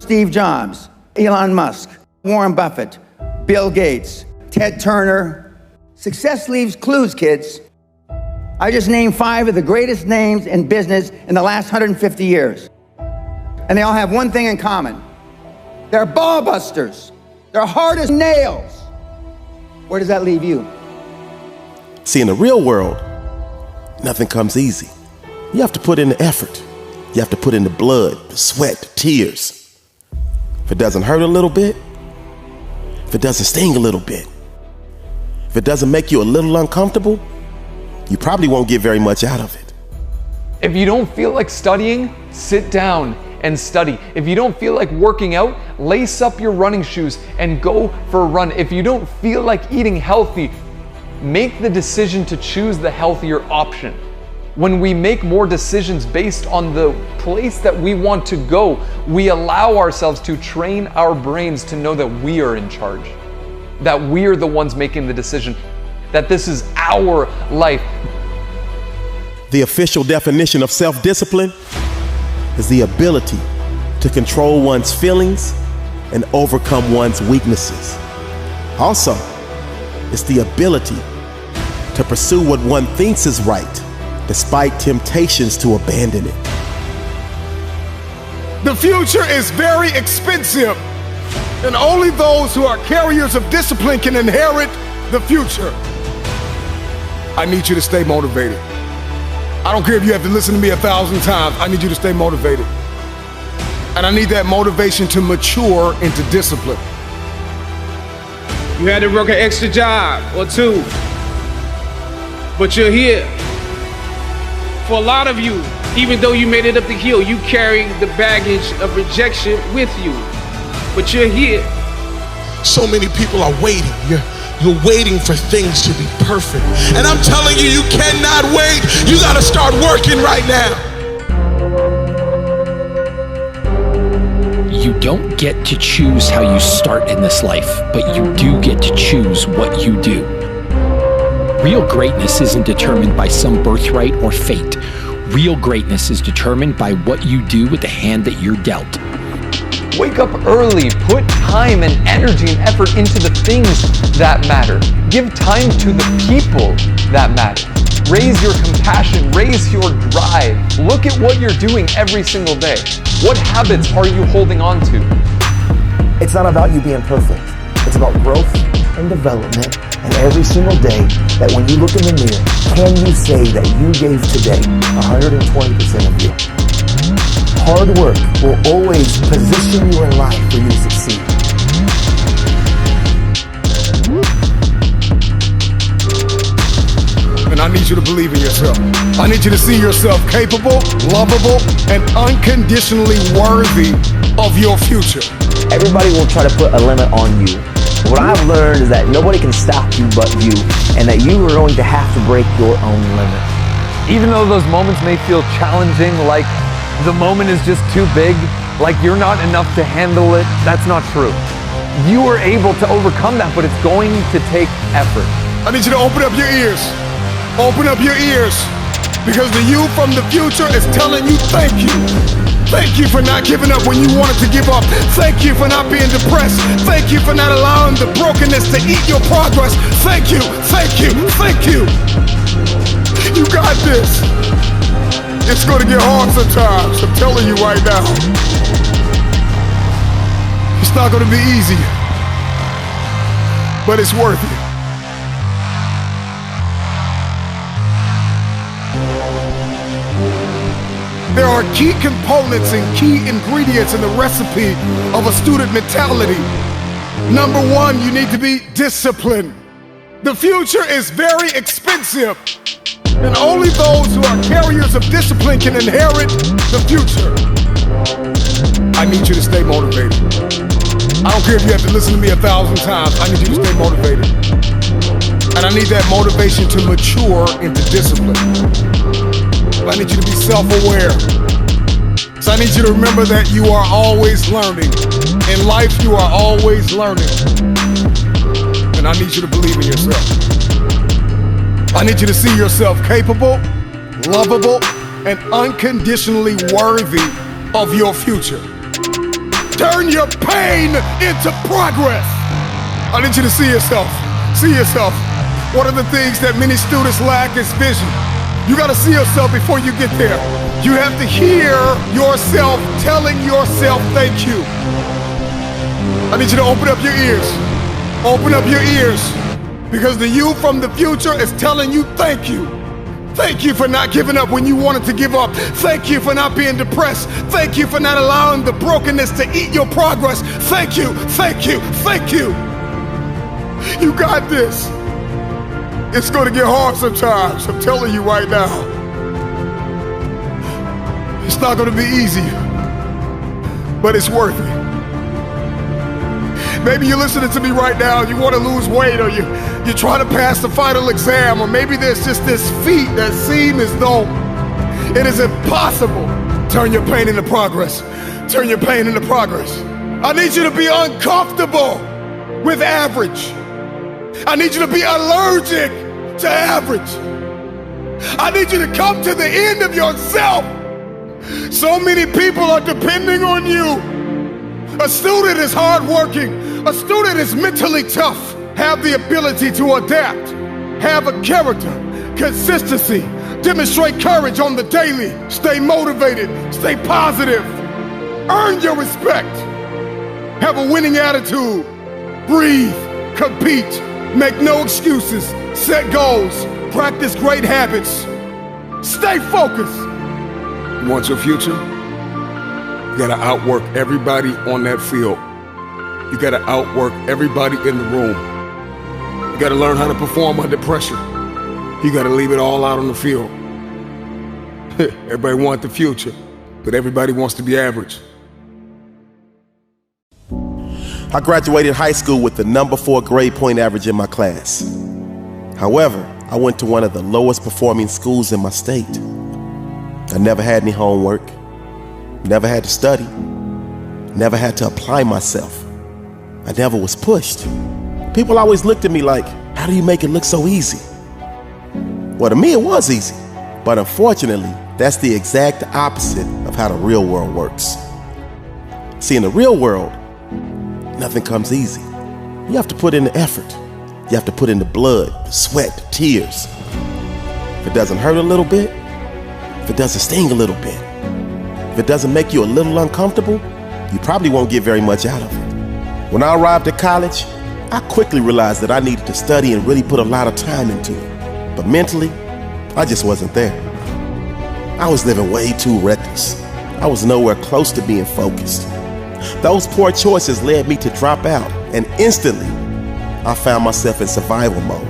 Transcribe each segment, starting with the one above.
Steve Jobs, Elon Musk, Warren Buffett, Bill Gates, Ted Turner. Success leaves clues, kids. I just named 5 of the greatest names in business in the last 150 years. And they all have one thing in common. They're ball busters. They're hard as nails. Where does that leave you? See, in the real world, nothing comes easy. You have to put in the effort. You have to put in the blood, the sweat, the tears. If it doesn't hurt a little bit, if it doesn't sting a little bit, if it doesn't make you a little uncomfortable, you probably won't get very much out of it. If you don't feel like studying, sit down and study. If you don't feel like working out, lace up your running shoes and go for a run. If you don't feel like eating healthy, make the decision to choose the healthier option. When we make more decisions based on the place that we want to go, we allow ourselves to train our brains to know that we are in charge, that we are the ones making the decision, that this is our life. The official definition of self-discipline is the ability to control one's feelings and overcome one's weaknesses. Also, it's the ability to pursue what one thinks is right, despite temptations to abandon it. The future is very expensive, and only those who are carriers of discipline can inherit the future. I need you to stay motivated. I don't care if you have to listen to me 1,000 times. I need you to stay motivated. And I need that motivation to mature into discipline. You had to work an extra job or 2, but you're here. For a lot of you, even though you made it up the hill, you carry the baggage of rejection with you, but you're here. So many people are waiting. You're waiting for things to be perfect. And I'm telling you, you cannot wait. You gotta start working right now. You don't get to choose how you start in this life, but you do get to choose what you do. Real greatness isn't determined by some birthright or fate. Real greatness is determined by what you do with the hand that you're dealt. Wake up early, put time and energy and effort into the things that matter. Give time to the people that matter. Raise your compassion, raise your drive. Look at what you're doing every single day. What habits are you holding on to? It's not about you being perfect. It's about growth and development. And every single day, that when you look in the mirror, can you say that you gave today 120% of you? Hard work will always position you in life for you to succeed. And I need you to believe in yourself. I need you to see yourself capable, lovable, and unconditionally worthy of your future. Everybody will try to put a limit on you. What I've learned is that nobody can stop you but you, and that you are going to have to break your own limit. Even though those moments may feel challenging, like the moment is just too big, like you're not enough to handle it, that's not true. You are able to overcome that, but it's going to take effort. I need you to open up your ears. Open up your ears, because the you from the future is telling you thank you. Thank you for not giving up when you wanted to give up. Thank you for not being depressed. Thank you for not allowing the brokenness to eat your progress. Thank you, thank you, thank you. You got this. It's gonna get hard sometimes, I'm telling you right now. It's not gonna be easy, but it's worth it. There are key components and key ingredients in the recipe of a student mentality. Number 1, you need to be disciplined. The future is very expensive, and only those who are carriers of discipline can inherit the future. I need you to stay motivated. I don't care if you have to listen to me 1,000 times. I need you to stay motivated. And I need that motivation to mature into discipline. I need you to be self-aware. So I need you to remember that you are always learning. In life, you are always learning. And I need you to believe in yourself. I need you to see yourself capable, lovable, and unconditionally worthy of your future. Turn your pain into progress. I need you to see yourself. See yourself. One of the things that many students lack is vision. You got to see yourself before you get there. You have to hear yourself telling yourself thank you. I need you to open up your ears. Open up your ears. Because the you from the future is telling you thank you. Thank you for not giving up when you wanted to give up. Thank you for not being depressed. Thank you for not allowing the brokenness to eat your progress. Thank you, thank you, thank you. You got this. It's going to get hard sometimes, I'm telling you right now. It's not going to be easy, but it's worth it. Maybe you're listening to me right now, you want to lose weight, or you're trying to pass the final exam, or maybe there's just this feat that seems as though it is impossible. Turn your pain into progress. Turn your pain into progress. I need you to be uncomfortable with average. I need you to be allergic to average. I need you to come to the end of yourself. So many people are depending on you. A student is hardworking. A student is mentally tough. Have the ability to adapt. Have a character, consistency. Demonstrate courage on the daily. Stay motivated. Stay positive. Earn your respect. Have a winning attitude. Breathe. Compete. Make no excuses. Set goals. Practice great habits. Stay focused. You want your future? You gotta outwork everybody on that field. You gotta outwork everybody in the room. You gotta learn how to perform under pressure. You gotta leave it all out on the field. Everybody wants the future, but everybody wants to be average. I graduated high school with the #4 grade point average in my class. However, I went to one of the lowest performing schools in my state. I never had any homework, never had to study, never had to apply myself. I never was pushed. People always looked at me like, how do you make it look so easy? Well, to me it was easy, but unfortunately, that's the exact opposite of how the real world works. See, in the real world, nothing comes easy. You have to put in the effort. You have to put in the blood, the sweat, the tears. If it doesn't hurt a little bit, if it doesn't sting a little bit, if it doesn't make you a little uncomfortable, you probably won't get very much out of it. When I arrived at college, I quickly realized that I needed to study and really put a lot of time into it. But mentally, I just wasn't there. I was living way too reckless. I was nowhere close to being focused. Those poor choices led me to drop out, and instantly, I found myself in survival mode.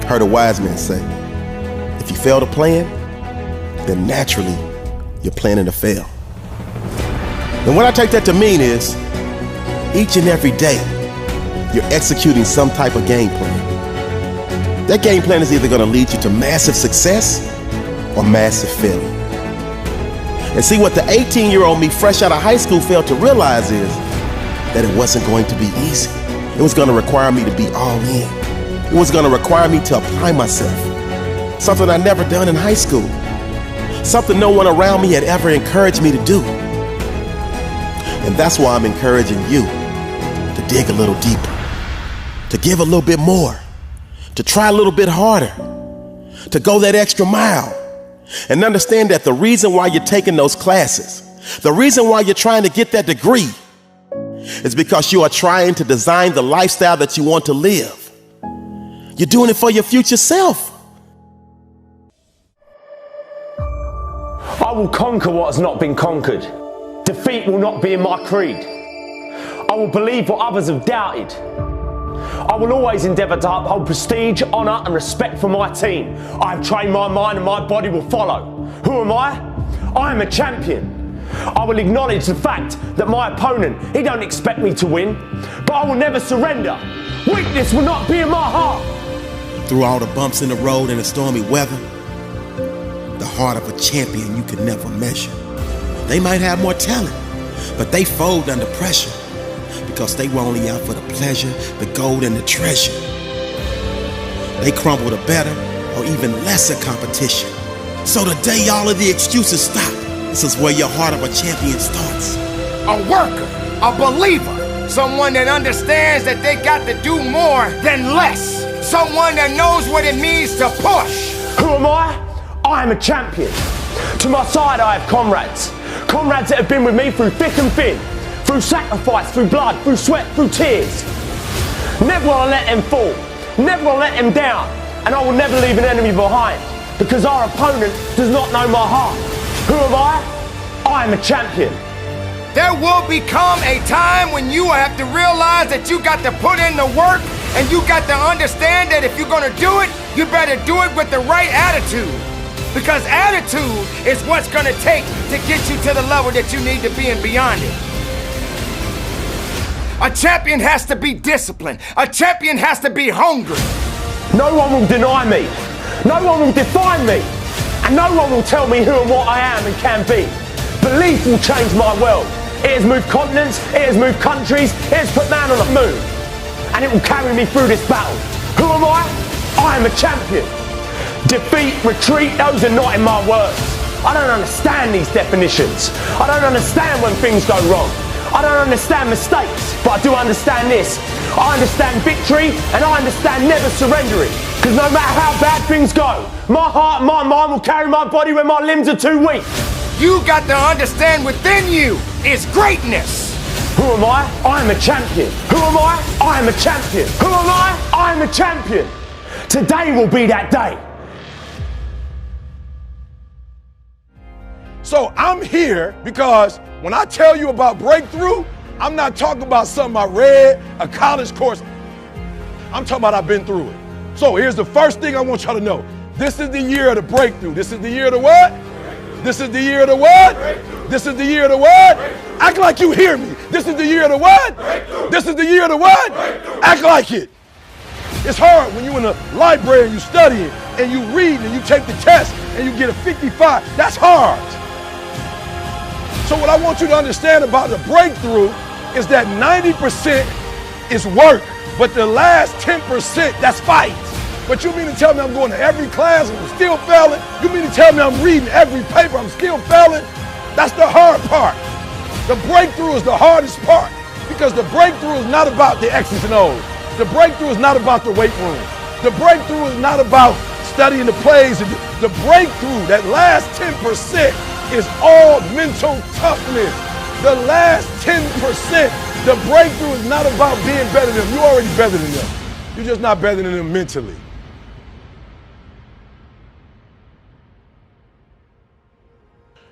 Heard a wise man say, if you fail to plan, then naturally, you're planning to fail. And what I take that to mean is, each and every day, you're executing some type of game plan. That game plan is either going to lead you to massive success or massive failure. And see, what the 18-year-old me fresh out of high school failed to realize is that it wasn't going to be easy. It was going to require me to be all in. It was going to require me to apply myself. Something I'd never done in high school. Something no one around me had ever encouraged me to do. And that's why I'm encouraging you to dig a little deeper, to give a little bit more, to try a little bit harder, to go that extra mile, and understand that the reason why you're taking those classes, the reason why you're trying to get that degree, is because you are trying to design the lifestyle that you want to live. You're doing it for your future self. I will conquer what has not been conquered. Defeat will not be in my creed. I will believe what others have doubted. I will always endeavour to uphold prestige, honour and respect for my team. I have trained my mind and my body will follow. Who am I? I am a champion. I will acknowledge the fact that my opponent, he don't expect me to win, but I will never surrender. Weakness will not be in my heart. Through all the bumps in the road and the stormy weather, the heart of a champion you can never measure. They might have more talent, but they fold under pressure because they were only out for the pleasure, the gold, and the treasure. They crumble to better or even lesser competition. So today, all of the excuses stop. This is where your heart of a champion starts. a worker, a believer, someone that understands that they got to do more than less, someone that knows what it means to push. Who am I? I am a champion. To my side I have comrades. Comrades that have been with me through thick and thin, through sacrifice, through blood, through sweat, through tears. Never will I let them fall. Never will I let them down. And I will never leave an enemy behind, because our opponent does not know my heart. Who am I? I am a champion. There will become a time when you have to realize that you got to put in the work, and you got to understand that if you're gonna do it, you better do it with the right attitude. Because attitude is what's gonna take to get you to the level that you need to be and beyond it. A champion has to be disciplined. A champion has to be hungry. No one will deny me. No one will define me. And no one will tell me who and what I am and can be. Belief will change my world. It has moved continents, it has moved countries, it has put man on the moon. And it will carry me through this battle. Who am I? I am a champion. Defeat, retreat, those are not in my words. I don't understand these definitions. I don't understand when things go wrong. I don't understand mistakes, but I do understand this. I understand victory, and I understand never surrendering. Because no matter how bad things go, my heart and my mind will carry my body when my limbs are too weak. You got to understand within you is greatness. Who am I? I am a champion. Who am I? I am a champion. Who am I? I am a champion. Today will be that day. So I'm here because when I tell you about breakthrough, I'm not talking about something I read, a college course. I'm talking about I've been through it. So here's the first thing I want y'all to know. This is the year of the breakthrough. This is the year of the what? This is the year of the what? This is the year of the what? Act like you hear me. This is the year of the what? This is the year of the what? Act like it. It's hard when you're in the library and you studying and you read and you take the test and you get a 55. That's hard. So what I want you to understand about the breakthrough is that 90% is work, but the last 10%, that's fight. But you mean to tell me I'm going to every class and I'm still failing? You mean to tell me I'm reading every paper, I'm still failing? That's the hard part. The breakthrough is the hardest part, because the breakthrough is not about the X's and O's. The breakthrough is not about the weight room. The breakthrough is not about studying the plays. The breakthrough, that last 10%, is all mental toughness. The last 10%, the breakthrough is not about being better than them. You're already better than them. You're just not better than them mentally.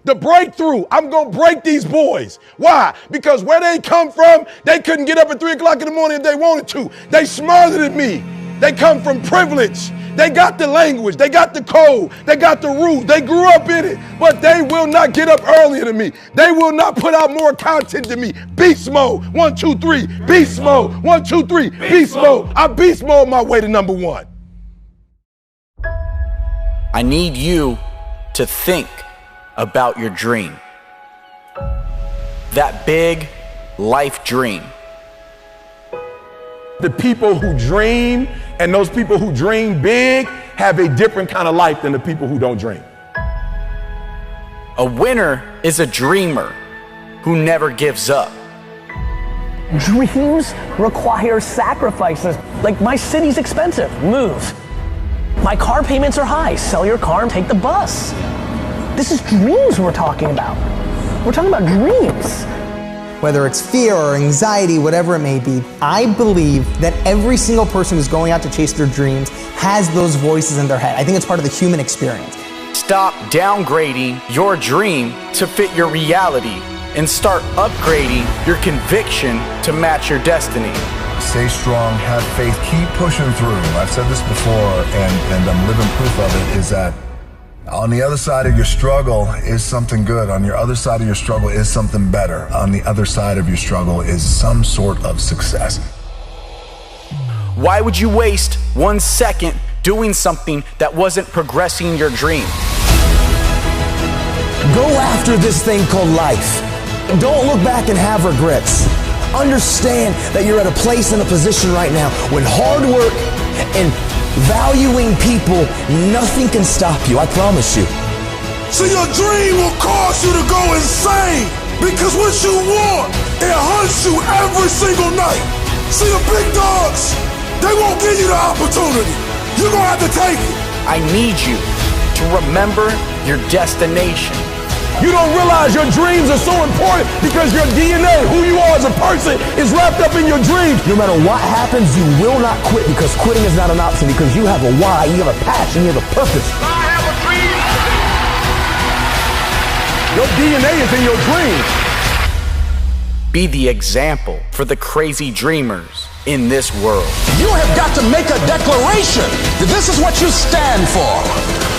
The breakthrough, I'm gonna break these boys. Why? Because where they come from, they couldn't get up at 3 o'clock in the morning if they wanted to. They smarter than me. They come from privilege. They got the language, they got the code, they got the rules, they grew up in it, but they will not get up earlier than me. They will not put out more content than me. Beast mode, 1, 2, 3, beast mode, 1, 2, 3, beast mode. I beast mode my way to number one. I need you to think about your dream. That big life dream. The people who dream and those people who dream big have a different kind of life than the people who don't dream. A winner is a dreamer who never gives up. Dreams require sacrifices. Like, my city's expensive, move. My car payments are high, sell your car and take the bus. This is dreams we're talking about. We're talking about dreams. Whether it's fear or anxiety, whatever it may be, I believe that every single person who's going out to chase their dreams has those voices in their head. I think it's part of the human experience. Stop downgrading your dream to fit your reality and start upgrading your conviction to match your destiny. Stay strong, have faith, keep pushing through. I've said this before, and I'm living proof of it, is that on the other side of your struggle is something good. On your other side of your struggle is something better. On the other side of your struggle is some sort of success. Why would you waste 1 second doing something that wasn't progressing your dream? Go after this thing called life. Don't look back and have regrets. Understand that you're at a place and a position right now when hard work and valuing people, nothing can stop you, I promise you. So your dream will cause you to go insane. Because what you want, it hunts you every single night. See the big dogs, they won't give you the opportunity. You're gonna have to take it. I need you to remember your destination. You don't realize your dreams are so important because your DNA, who you are as a person, is wrapped up in your dreams. No matter what happens, you will not quit because quitting is not an option because you have a why, you have a passion, you have a purpose. I have a dream. Your DNA is in your dreams. Be the example for the crazy dreamers in this world. You have got to make a declaration that this is what you stand for.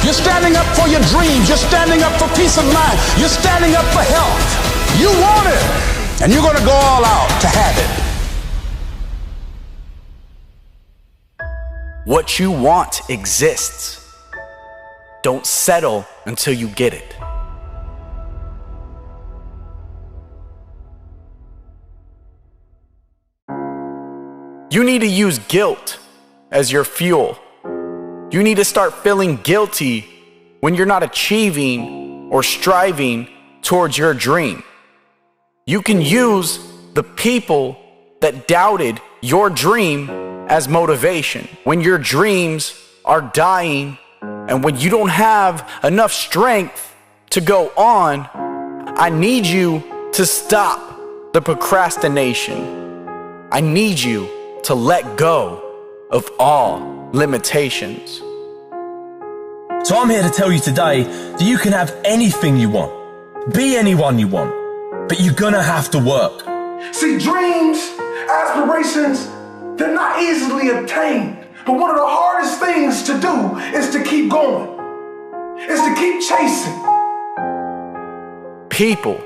You're standing up for your dreams. You're standing up for peace of mind. You're standing up for health. You want it, and you're going to go all out to have it. What you want exists. Don't settle until you get it. You need to use guilt as your fuel. You need to start feeling guilty when you're not achieving or striving towards your dream. You can use the people that doubted your dream as motivation. When your dreams are dying and when you don't have enough strength to go on, I need you to stop the procrastination. I need you to let go of all limitations. So I'm here to tell you today that you can have anything you want, be anyone you want, but you're gonna have to work. See, dreams, aspirations, they're not easily obtained. But one of the hardest things to do is to keep going, is to keep chasing. People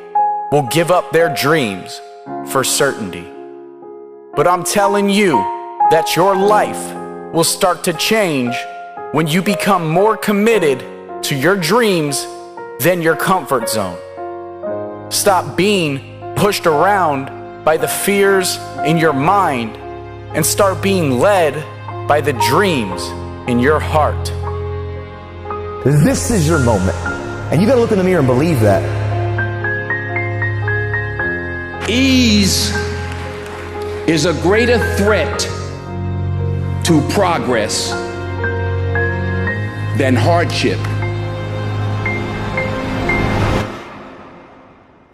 will give up their dreams for certainty. But I'm telling you that your life will start to change when you become more committed to your dreams than your comfort zone. Stop being pushed around by the fears in your mind and start being led by the dreams in your heart. This is your moment. And you gotta look in the mirror and believe that. Ease is a greater threat to progress than hardship.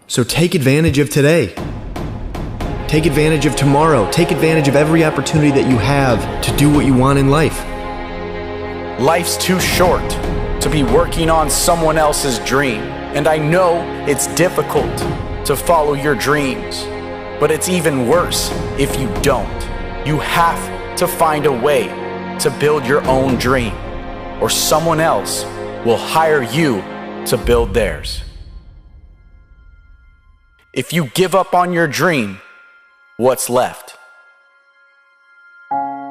So take advantage of today. Take advantage of tomorrow. Take advantage of every opportunity that you have to do what you want in life. Life's too short to be working on someone else's dream. And I know it's difficult to follow your dreams, but it's even worse if you don't. You have to find a way to build your own dream, or someone else will hire you to build theirs. If you give up on your dream, what's left?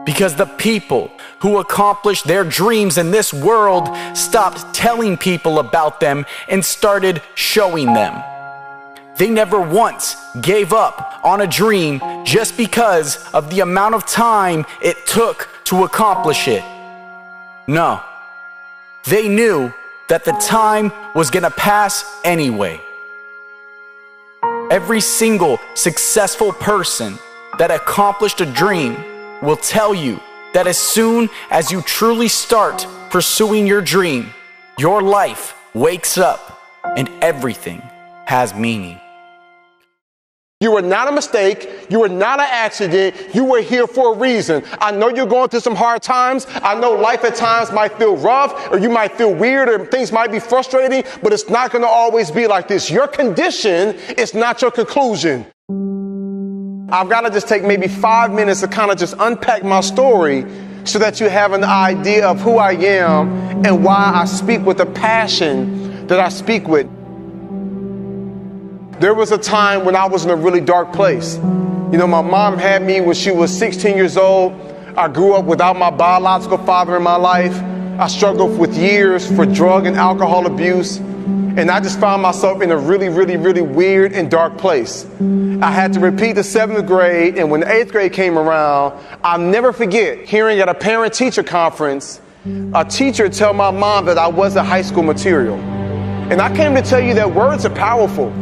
Because the people who accomplish their dreams in this world stopped telling people about them and started showing them. They never once gave up on a dream just because of the amount of time it took to accomplish it. No, they knew that the time was gonna pass anyway. Every single successful person that accomplished a dream will tell you that as soon as you truly start pursuing your dream, your life wakes up and everything has meaning. You were not a mistake. You were not an accident. You were here for a reason. I know you're going through some hard times. I know life at times might feel rough, or you might feel weird, or things might be frustrating, but it's not going to always be like this. Your condition is not your conclusion. I've got to just take maybe 5 minutes to kind of just unpack my story so that you have an idea of who I am and why I speak with the passion that I speak with. There was a time when I was in a really dark place. You know, my mom had me when she was 16 years old. I grew up without my biological father in my life. I struggled with years for drug and alcohol abuse. And I just found myself in a really, really, really weird and dark place. I had to repeat the 7th grade, and when the 8th grade came around, I'll never forget hearing at a parent-teacher conference, a teacher tell my mom that I wasn't high school material. And I came to tell you that words are powerful.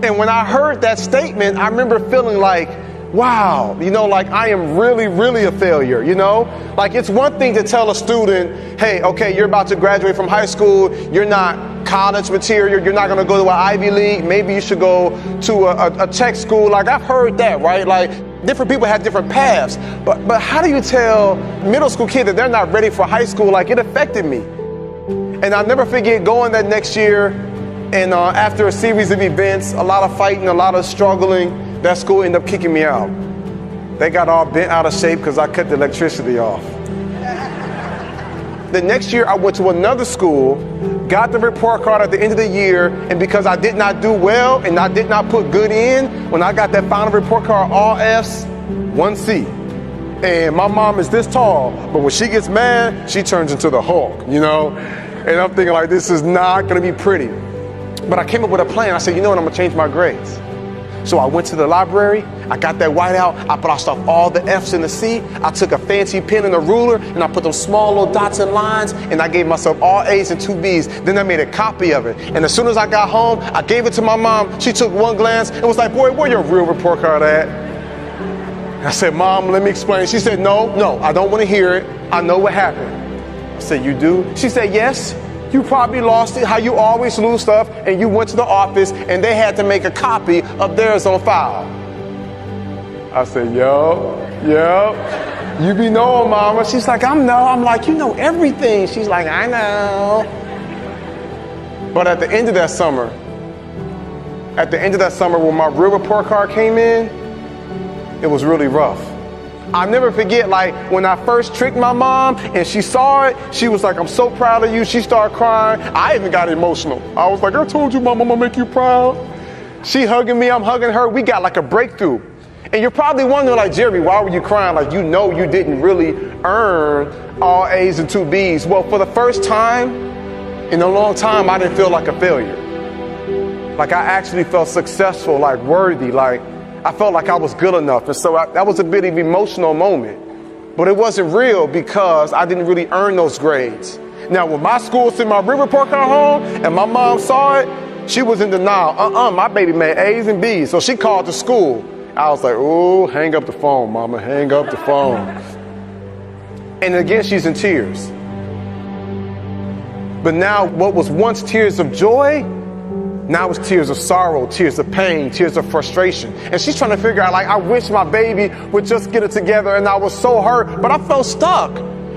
And when I heard that statement, I remember feeling like, wow, you know, like I am really, really a failure, you know? Like it's one thing to tell a student, hey, okay, you're about to graduate from high school, you're not college material, you're not gonna go to an Ivy League, maybe you should go to a tech school. Like I've heard that, right? Like different people have different paths, but how do you tell middle school kids that they're not ready for high school? Like it affected me. And I'll never forget going that next year, and after a series of events, a lot of fighting, a lot of struggling, that school ended up kicking me out. They got all bent out of shape because I cut the electricity off. The next year I went to another school, got the report card at the end of the year, and because I did not do well and I did not put good in, when I got that final report card, all F's, 1 C. And my mom is this tall, but when she gets mad, she turns into the Hulk, you know? And I'm thinking like, this is not gonna be pretty. But I came up with a plan. I said, you know what, I'm gonna change my grades. So I went to the library, I got that whiteout, I crossed off all the F's and the C, I took a fancy pen and a ruler, and I put those small little dots and lines, and I gave myself all A's and 2 B's. Then I made a copy of it. And as soon as I got home, I gave it to my mom. She took one glance and was like, boy, where your real report card at? I said, Mom, let me explain. She said, no, I don't want to hear it. I know what happened. I said, you do? She said, yes. You probably lost it, how you always lose stuff, and you went to the office and they had to make a copy of theirs on file. I said, yo, you be knowing, Mama. She's like, I'm like, you know everything. She's like, I know. But at the end of that summer, when my real report card came in, it was really rough. I'll never forget, like, when I first tricked my mom and she saw it, she was like, I'm so proud of you. She started crying. I even got emotional. I was like, I told you, Mom, I'm gonna make you proud. She hugging me, I'm hugging her. We got like a breakthrough. And you're probably wondering, like, Jeremy, why were you crying? Like, you know you didn't really earn all A's and 2 B's. Well, for the first time in a long time, I didn't feel like a failure. Like, I actually felt successful, like worthy, like I felt like I was good enough. And so that was a bit of an emotional moment. But it wasn't real because I didn't really earn those grades. Now, when my school sent my real report card home and my mom saw it, she was in denial. My baby made A's and B's. So she called the school. I was like, oh, hang up the phone, Mama, hang up the phone. And again, she's in tears. But now what was once tears of joy, now it's tears of sorrow, tears of pain, tears of frustration. And she's trying to figure out, like, I wish my baby would just get it together. And I was so hurt, but I felt stuck.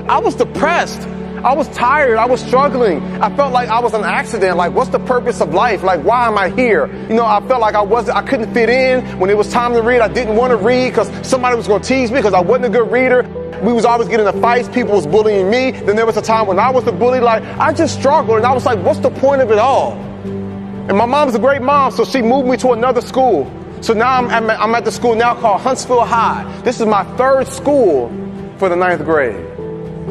I was depressed. I was tired. I was struggling. I felt like I was an accident. Like, what's the purpose of life? Like, why am I here? You know, I felt like I couldn't fit in. When it was time to read, I didn't want to read because somebody was going to tease me because I wasn't a good reader. We was always getting into fights. People was bullying me. Then there was a time when I was the bully. Like, I just struggled. And I was like, what's the point of it all? And my mom's a great mom, so she moved me to another school. So now I'm at the school now called Huntsville High. This is my third school for the 9th grade.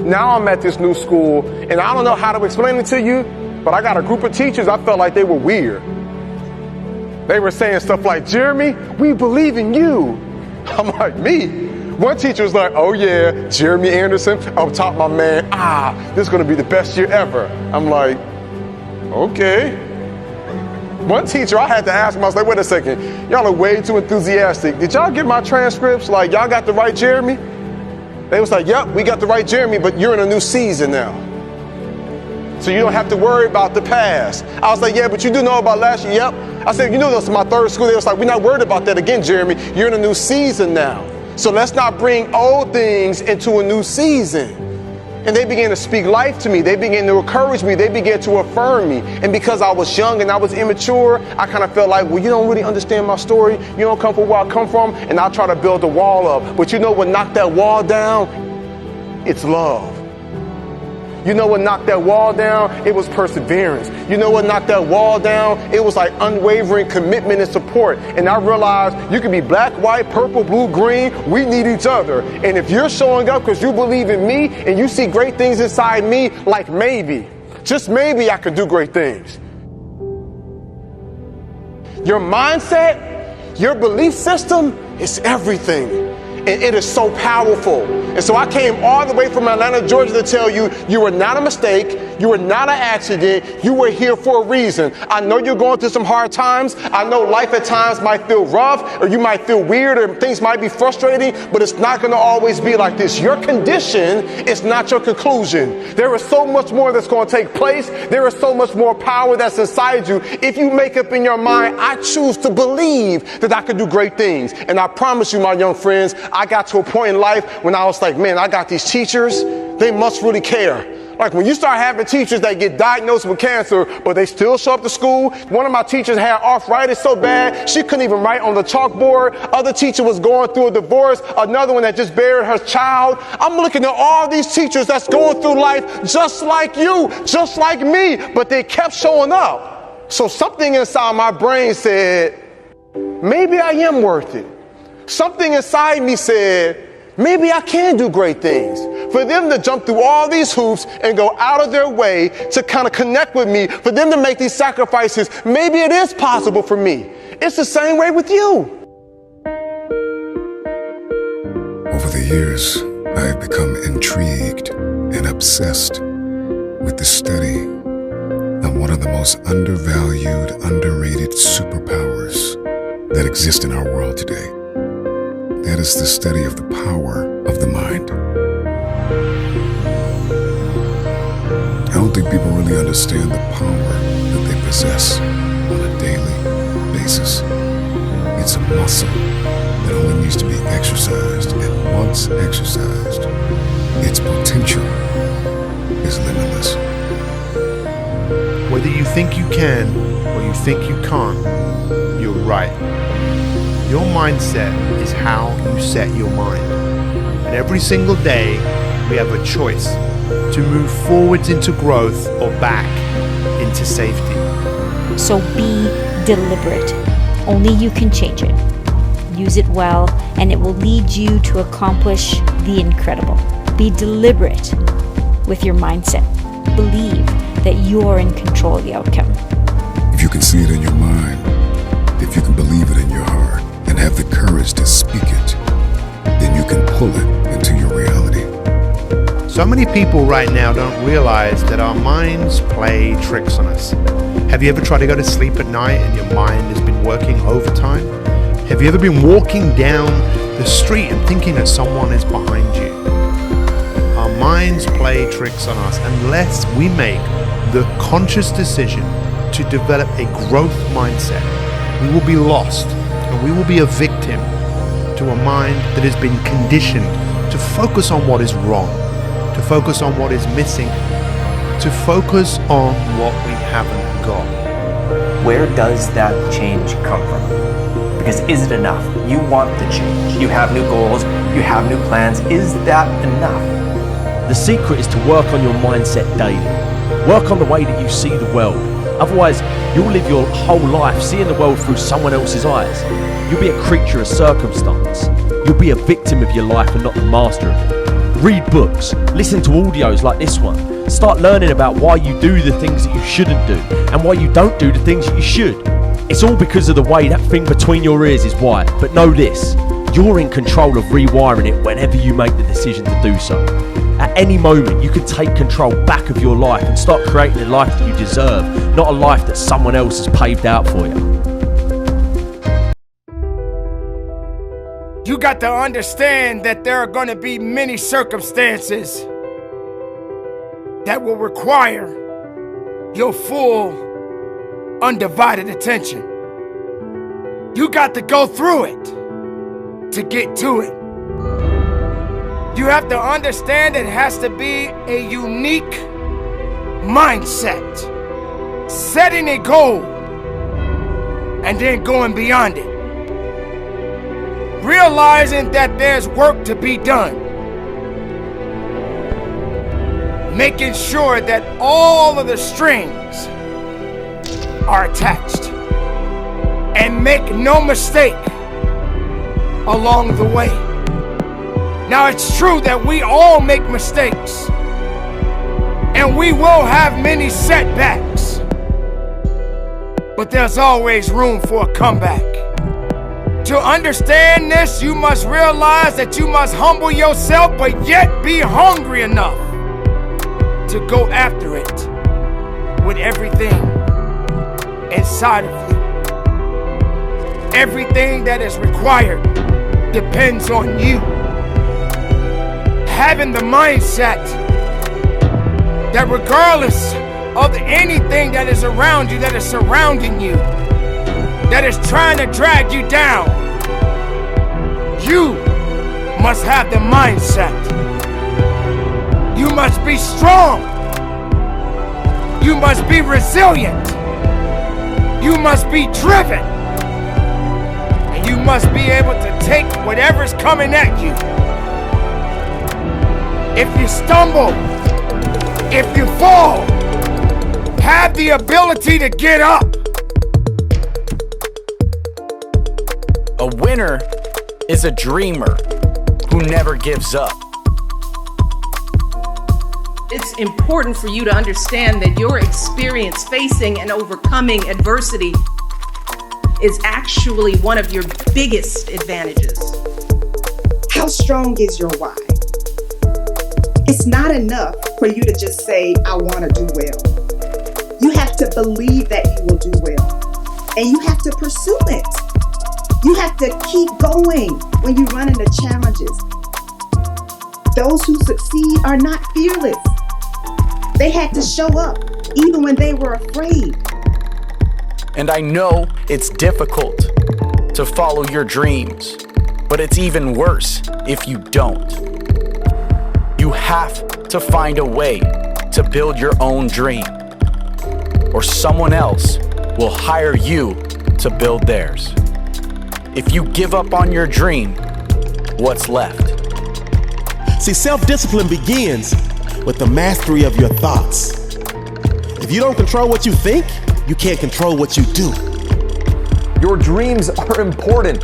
Now I'm at this new school, and I don't know how to explain it to you, but I got a group of teachers, I felt like they were weird. They were saying stuff like, Jeremy, we believe in you. I'm like, me? One teacher was like, oh yeah, Jeremy Anderson, up top my man, this is gonna be the best year ever. I'm like, okay. One teacher, I had to ask him, I was like, wait a second, y'all are way too enthusiastic. Did y'all get my transcripts? Like, y'all got the right Jeremy? They was like, yep, we got the right Jeremy, but you're in a new season now. So you don't have to worry about the past. I was like, yeah, but you do know about last year. Yep. I said, you know, this is my third school. They was like, we're not worried about that again, Jeremy. You're in a new season now. So let's not bring old things into a new season. And they began to speak life to me. They began to encourage me. They began to affirm me. And because I was young and I was immature, I kind of felt like, well, you don't really understand my story. You don't come from where I come from. And I'll try to build a wall up. But you know what knocked that wall down? It's love. You know what knocked that wall down? It was perseverance. You know what knocked that wall down? It was like unwavering commitment and support. And I realized you can be black, white, purple, blue, green. We need each other. And if you're showing up because you believe in me and you see great things inside me, like maybe, just maybe I could do great things. Your mindset, your belief system is everything. and it is so powerful. And so I came all the way from Atlanta, Georgia to tell you, you are not a mistake. You are not an accident. You were here for a reason. I know you're going through some hard times. I know life at times might feel rough, or you might feel weird, or things might be frustrating, but it's not going to always be like this. Your condition is not your conclusion. There is so much more that's going to take place. There is so much more power that's inside you. If you make up in your mind, I choose to believe that I can do great things. And I promise you, my young friends, I got to a point in life when I was like, man, I got these teachers. They must really care. Like when you start having teachers that get diagnosed with cancer, but they still show up to school. One of my teachers had arthritis so bad, she couldn't even write on the chalkboard. Other teacher was going through a divorce. Another one that just buried her child. I'm looking at all these teachers that's going through life just like you, just like me, but they kept showing up. So something inside my brain said, maybe I am worth it. Something inside me said, maybe I can do great things. For them to jump through all these hoops and go out of their way to kind of connect with me, for them to make these sacrifices, maybe it is possible for me. It's the same way with you. Over the years, I have become intrigued and obsessed with the study of one of the most undervalued, underrated superpowers that exist in our world today. That is the study of the power of the mind. I don't think people really understand the power that they possess on a daily basis. It's a muscle that only needs to be exercised, and once exercised, its potential is limitless. Whether you think you can or you think you can't, you're right. Your mindset is how you set your mind. And every single day, we have a choice to move forwards into growth or back into safety. So be deliberate. Only you can change it. Use it well, and it will lead you to accomplish the incredible. Be deliberate with your mindset. Believe that you're in control of the outcome. If you can see it in your mind, if you can believe it in your heart, and have the courage to speak it, then you can pull it into your reality. So many people right now don't realize that our minds play tricks on us. Have you ever tried to go to sleep at night and your mind has been working overtime? Have you ever been walking down the street and thinking that someone is behind you? Our minds play tricks on us unless we make the conscious decision to develop a growth mindset. We will be lost. And we will be a victim to a mind that has been conditioned to focus on what is wrong, to focus on what is missing, to focus on what we haven't got. Where does that change come from? Because is it enough? You want the change. You have new goals. You have new plans. Is that enough? The secret is to work on your mindset daily. Work on the way that you see the world. Otherwise, you'll live your whole life seeing the world through someone else's eyes. You'll be a creature of circumstance. You'll be a victim of your life and not the master of it. Read books, listen to audios like this one. Start learning about why you do the things that you shouldn't do and why you don't do the things that you should. It's all because of the way that thing between your ears is wired. But know this, you're in control of rewiring it whenever you make the decision to do so. At any moment, you can take control back of your life and start creating a life that you deserve, not a life that someone else has paved out for you. You got to understand that there are going to be many circumstances that will require your full, undivided attention. You got to go through it to get to it. You have to understand it has to be a unique mindset. Setting a goal and then going beyond it. Realizing that there's work to be done. Making sure that all of the strings are attached. And make no mistake along the way. Now it's true that we all make mistakes and we will have many setbacks, but there's always room for a comeback. To understand this, you must realize that you must humble yourself, but yet be hungry enough to go after it with everything inside of you. Everything that is required depends on you. Having the mindset that regardless of anything that is around you, that is surrounding you, that is trying to drag you down, you must have the mindset. You must be strong. You must be resilient. You must be driven. And you must be able to take whatever's coming at you. If you stumble, if you fall, have the ability to get up. A winner is a dreamer who never gives up. It's important for you to understand that your experience facing and overcoming adversity is actually one of your biggest advantages. How strong is your why? It's not enough for you to just say, I want to do well. You have to believe that you will do well. And you have to pursue it. You have to keep going when you run into challenges. Those who succeed are not fearless. They had to show up even when they were afraid. And I know it's difficult to follow your dreams, but it's even worse if you don't. You have to find a way to build your own dream, or someone else will hire you to build theirs. If you give up on your dream, what's left? See, self-discipline begins with the mastery of your thoughts. If you don't control what you think, you can't control what you do. Your dreams are important.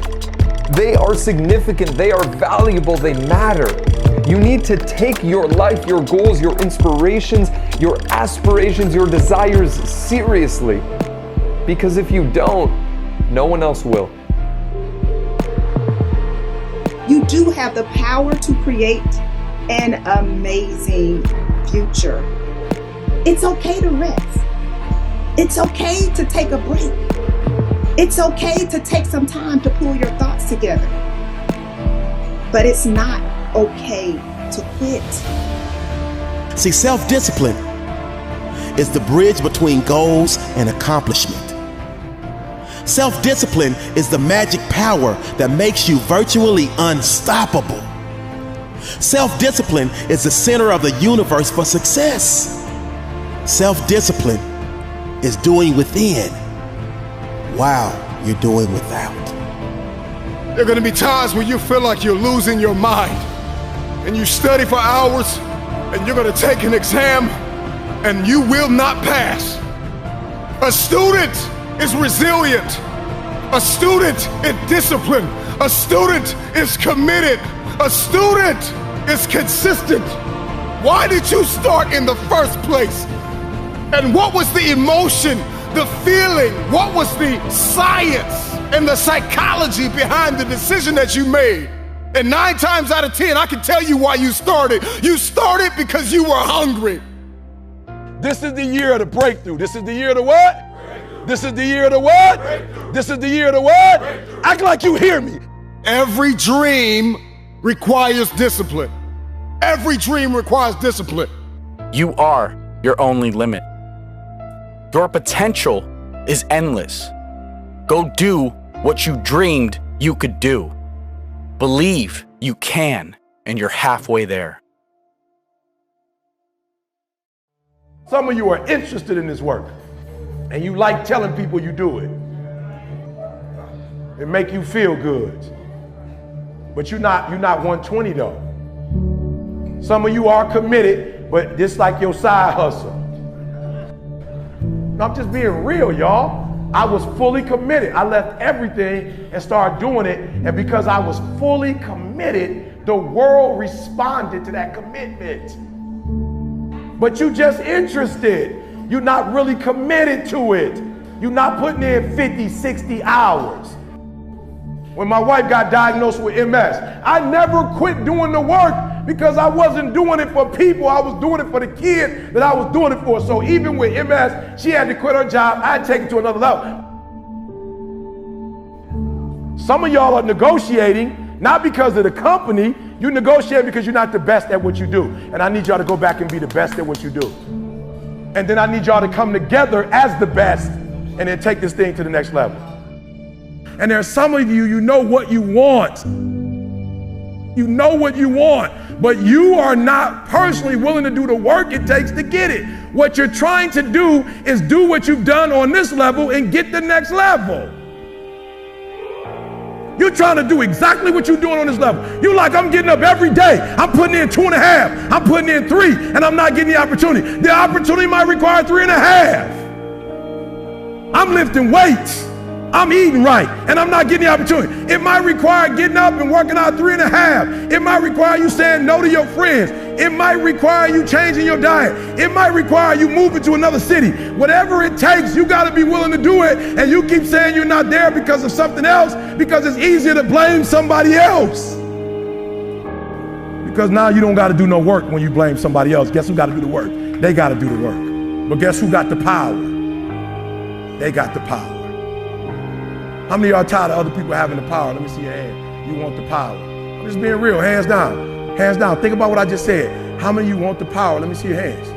They are significant. They are valuable. They matter. You need to take your life, your goals, your inspirations, your aspirations, your desires seriously. Because if you don't, no one else will. You do have the power to create an amazing future. It's okay to rest. It's okay to take a break. It's okay to take some time to pull your thoughts together. But it's not okay to quit. See, self-discipline is the bridge between goals and accomplishment. Self-discipline is the magic power that makes you virtually unstoppable. Self-discipline is the center of the universe for success. Self-discipline is doing within while you're doing without. There are going to be times when you feel like you're losing your mind, and you study for hours, and you're going to take an exam, and you will not pass. A student is resilient. A student is disciplined. A student is committed. A student is consistent. Why did you start in the first place? And what was the emotion, the feeling? What was the science and the psychology behind the decision that you made? And 9 times out of 10, I can tell you why you started. You started because you were hungry. This is the year of the breakthrough. This is the year of the what? This is the year of the what? This is the year of the what? Act like you hear me. Every dream requires discipline. Every dream requires discipline. You are your only limit. Your potential is endless. Go do what you dreamed you could do. Believe you can, and you're halfway there. Some of you are interested in this work, and you like telling people you do it. It make you feel good. But you're not 120 though. Some of you are committed, but this like your side hustle. I'm just being real, y'all. I was fully committed. I left everything and started doing it. And because I was fully committed, the world responded to that commitment. But you just interested. You're not really committed to it. You're not putting in 50, 60 hours. When my wife got diagnosed with MS, I never quit doing the work because I wasn't doing it for people. I was doing it for the kid that I was doing it for. So even with MS, she had to quit her job. I had to take it to another level. Some of y'all are negotiating, not because of the company. You negotiate because you're not the best at what you do. And I need y'all to go back and be the best at what you do. And then I need y'all to come together as the best and then take this thing to the next level. And there are some of you, you know what you want. You know what you want, but you are not personally willing to do the work it takes to get it. What you're trying to do is do what you've done on this level and get the next level. You're trying to do exactly what you're doing on this level. You're like, I'm getting up every day. I'm putting in 2.5. I'm putting in 3, and I'm not getting the opportunity. The opportunity might require 3.5. I'm lifting weights. I'm eating right, and I'm not getting the opportunity. It might require getting up and working out 3.5. It might require you saying no to your friends. It might require you changing your diet. It might require you moving to another city. Whatever it takes, you got to be willing to do it. And you keep saying you're not there because of something else, because it's easier to blame somebody else. Because now you don't got to do no work when you blame somebody else. Guess who got to do the work? They got to do the work. But guess who got the power? They got the power. How many of y'all tired of other people having the power? Let me see your hand. You want the power. I'm just being real, hands down. Hands down. Think about what I just said. How many of you want the power? Let me see your hands.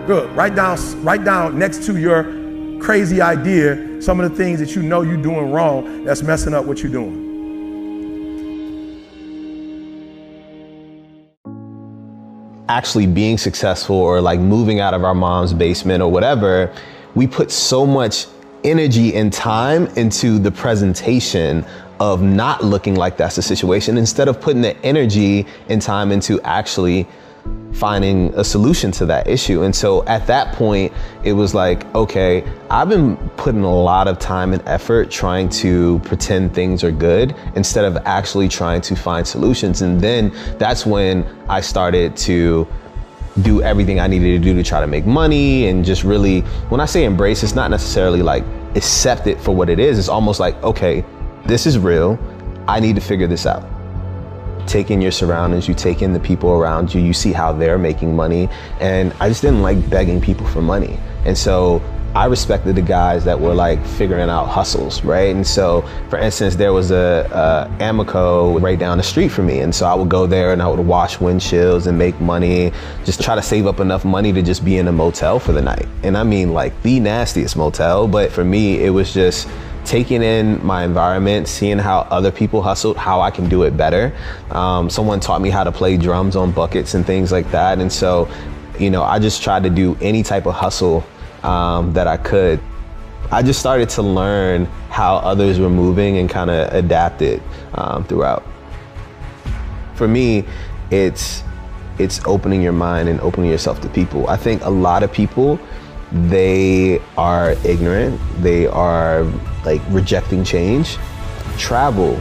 Good. Write down next to your crazy idea some of the things that you know you're doing wrong that's messing up what you're doing. Actually being successful or like moving out of our mom's basement or whatever, we put so much energy and time into the presentation of not looking like that's the situation instead of putting the energy and time into actually finding a solution to that issue. And so at that point, it was like, okay, I've been putting a lot of time and effort trying to pretend things are good instead of actually trying to find solutions. And then that's when I started to do everything I needed to do to try to make money and just really, when I say embrace, it's not necessarily like accept it for what it is. It's almost like, okay, this is real. I need to figure this out. Take in your surroundings, you take in the people around you, you see how they're making money. And I just didn't like begging people for money. And so I respected the guys that were like figuring out hustles, right? And so, for instance, there was a Amico right down the street from me. And so I would go there and I would wash windshields and make money, just try to save up enough money to just be in a motel for the night. And I mean like the nastiest motel, but for me, it was just taking in my environment, seeing how other people hustled, how I can do it better. Someone taught me how to play drums on buckets and things like that. And so, you know, I just tried to do any type of hustle that I could. I just started to learn how others were moving and kind of adapt it throughout. For me, it's opening your mind and opening yourself to people. I think a lot of people, they are ignorant. They are like rejecting change. Travel,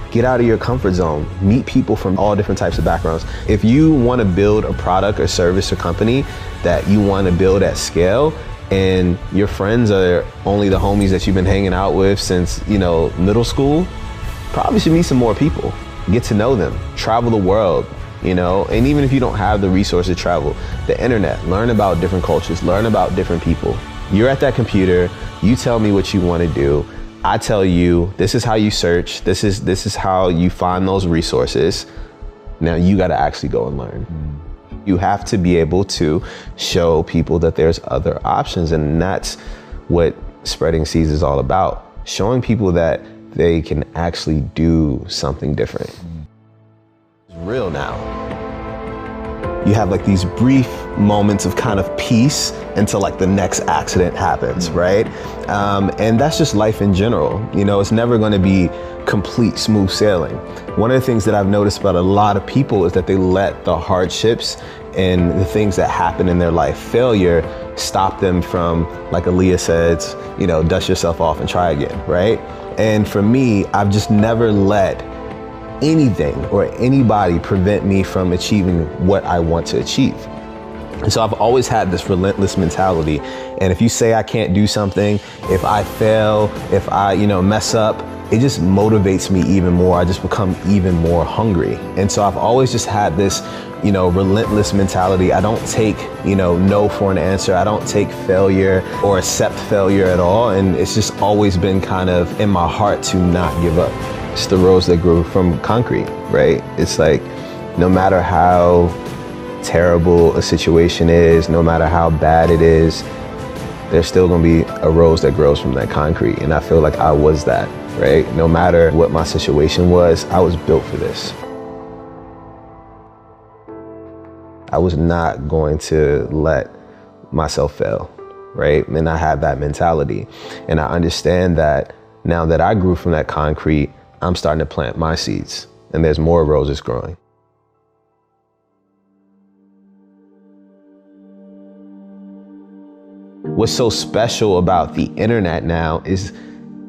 get out of your comfort zone, meet people from all different types of backgrounds. If you want to build a product or service or company that you want to build at scale, and your friends are only the homies that you've been hanging out with since, you know, middle school, probably should meet some more people, get to know them, travel the world, you know, and even if you don't have the resources to travel, the internet, learn about different cultures, learn about different people. You're at that computer, you tell me what you want to do, I tell you, this is how you search, this is how you find those resources. Now you got to actually go and learn. You have to be able to show people that there's other options, and that's what spreading seeds is all about. Showing people that they can actually do something different. It's real now. You have like these brief moments of kind of peace until like the next accident happens, right? And that's just life in general. You know, it's never going to be complete smooth sailing. One of the things that I've noticed about a lot of people is that they let the hardships and the things that happen in their life, failure, stop them from, like Aaliyah says, you know, dust yourself off and try again, right? And for me, I've just never let anything or anybody prevent me from achieving what I want to achieve. And so I've always had this relentless mentality. And if you say I can't do something, if I fail, if I, you know, mess up, it just motivates me even more. I just become even more hungry. And so I've always just had this, relentless mentality. I don't take, no for an answer. I don't take failure or accept failure at all. And it's just always been kind of in my heart to not give up. It's the rose that grew from concrete, right? It's like, no matter how terrible a situation is, no matter how bad it is, there's still gonna be a rose that grows from that concrete. And I feel like I was that, right? No matter what my situation was, I was built for this. I was not going to let myself fail, right? And I had that mentality. And I understand that now that I grew from that concrete, I'm starting to plant my seeds, and there's more roses growing. What's so special about the internet now is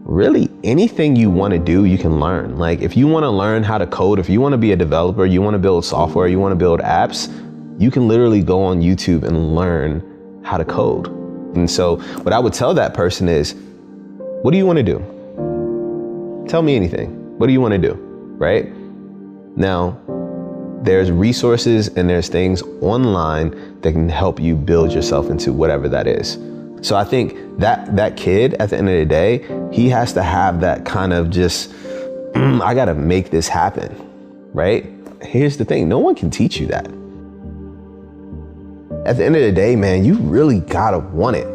really anything you want to do, you can learn. Like if you want to learn how to code, if you want to be a developer, you want to build software, you want to build apps, you can literally go on YouTube and learn how to code. And so what I would tell that person is, what do you want to do? Tell me anything. What do you want to do? Right? Now, there's resources and there's things online that can help you build yourself into whatever that is. So I think that kid at the end of the day, he has to have that kind of just, I got to make this happen, right? Here's the thing, no one can teach you that. At the end of the day, man, you really got to want it.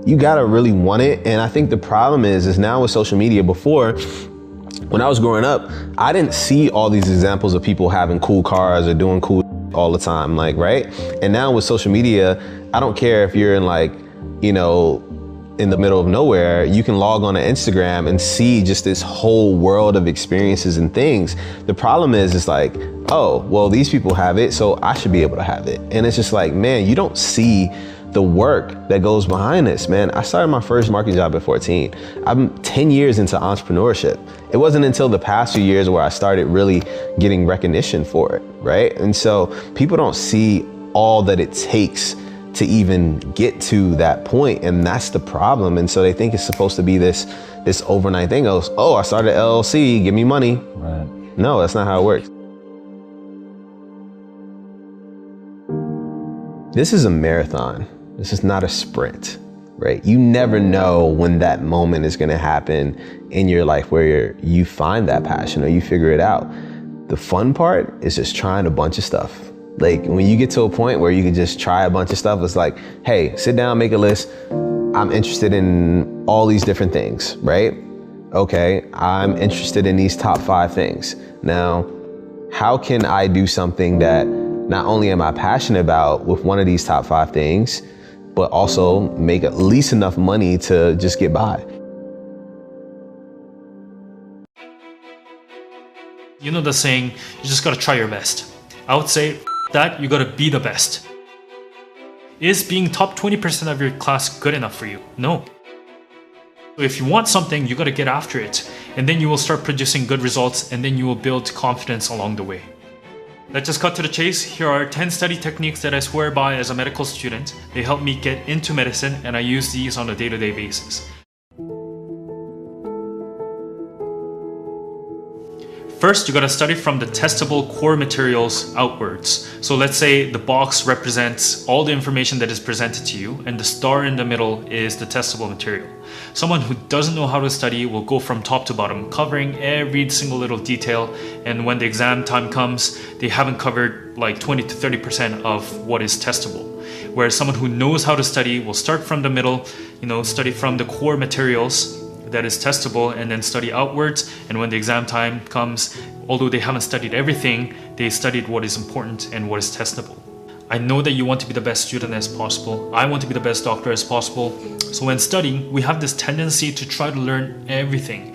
You got to really want it. And I think the problem is now with social media. Before, when I was growing up, I didn't see all these examples of people having cool cars or doing cool all the time, like, right? And now with social media, I don't care if you're in like, in the middle of nowhere, you can log on to Instagram and see just this whole world of experiences and things. The problem is, it's like, oh, well, these people have it, so I should be able to have it. And it's just like, man, you don't see the work that goes behind this, man. I started my first marketing job at 14. I'm 10 years into entrepreneurship. It wasn't until the past few years where I started really getting recognition for it, right? And so people don't see all that it takes to even get to that point, and that's the problem. And so they think it's supposed to be this overnight thing. Oh, I started an LLC, give me money. Right. No, that's not how it works. This is a marathon. This is not a sprint, right? You never know when that moment is gonna happen in your life where you find that passion or you figure it out. The fun part is just trying a bunch of stuff. Like when you get to a point where you can just try a bunch of stuff, it's like, hey, sit down, make a list. I'm interested in all these different things, right? Okay, I'm interested in these top 5 things. Now, how can I do something that not only am I passionate about with one of these top 5 things, but also make at least enough money to just get by? You know the saying, you just gotta try your best. I would say that you gotta be the best. Is being top 20% of your class good enough for you? No. If you want something, you gotta get after it, and then you will start producing good results, and then you will build confidence along the way. Let's just cut to the chase. Here are 10 study techniques that I swear by as a medical student. They help me get into medicine, and I use these on a day-to-day basis. First, you gotta study from the testable core materials outwards. So let's say the box represents all the information that is presented to you, and the star in the middle is the testable material. Someone who doesn't know how to study will go from top to bottom, covering every single little detail, and when the exam time comes, they haven't covered like 20 to 30% of what is testable. Whereas someone who knows how to study will start from the middle, study from the core materials that is testable, and then study outwards, and when the exam time comes, although they haven't studied everything, they studied what is important and what is testable. I know that you want to be the best student as possible. I want to be the best doctor as possible. So when studying, we have this tendency to try to learn everything.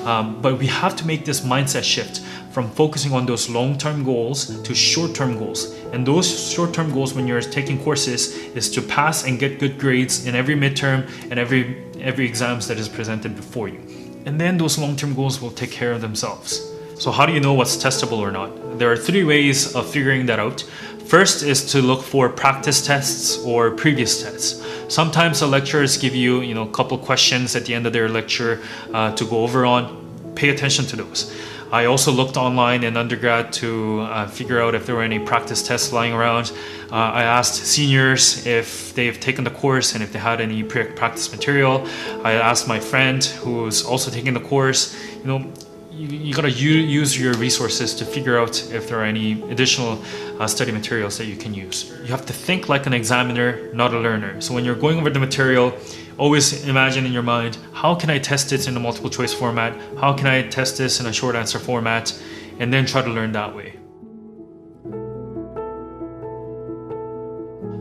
But we have to make this mindset shift from focusing on those long-term goals to short-term goals. And those short-term goals when you're taking courses is to pass and get good grades in every midterm and every exams that is presented before you. And then those long-term goals will take care of themselves. So how do you know what's testable or not? There are 3 ways of figuring that out. First is to look for practice tests or previous tests. Sometimes the lecturers give you, a couple questions at the end of their lecture to go over on. pay attention to those. I also looked online in undergrad to figure out if there were any practice tests lying around. I asked seniors if they've taken the course and if they had any practice material. I asked my friend who's also taking the course. You gotta use your resources to figure out if there are any additional study materials that you can use. You have to think like an examiner, not a learner. So when you're going over the material, always imagine in your mind, how can I test this in a multiple choice format? How can I test this in a short answer format? And then try to learn that way.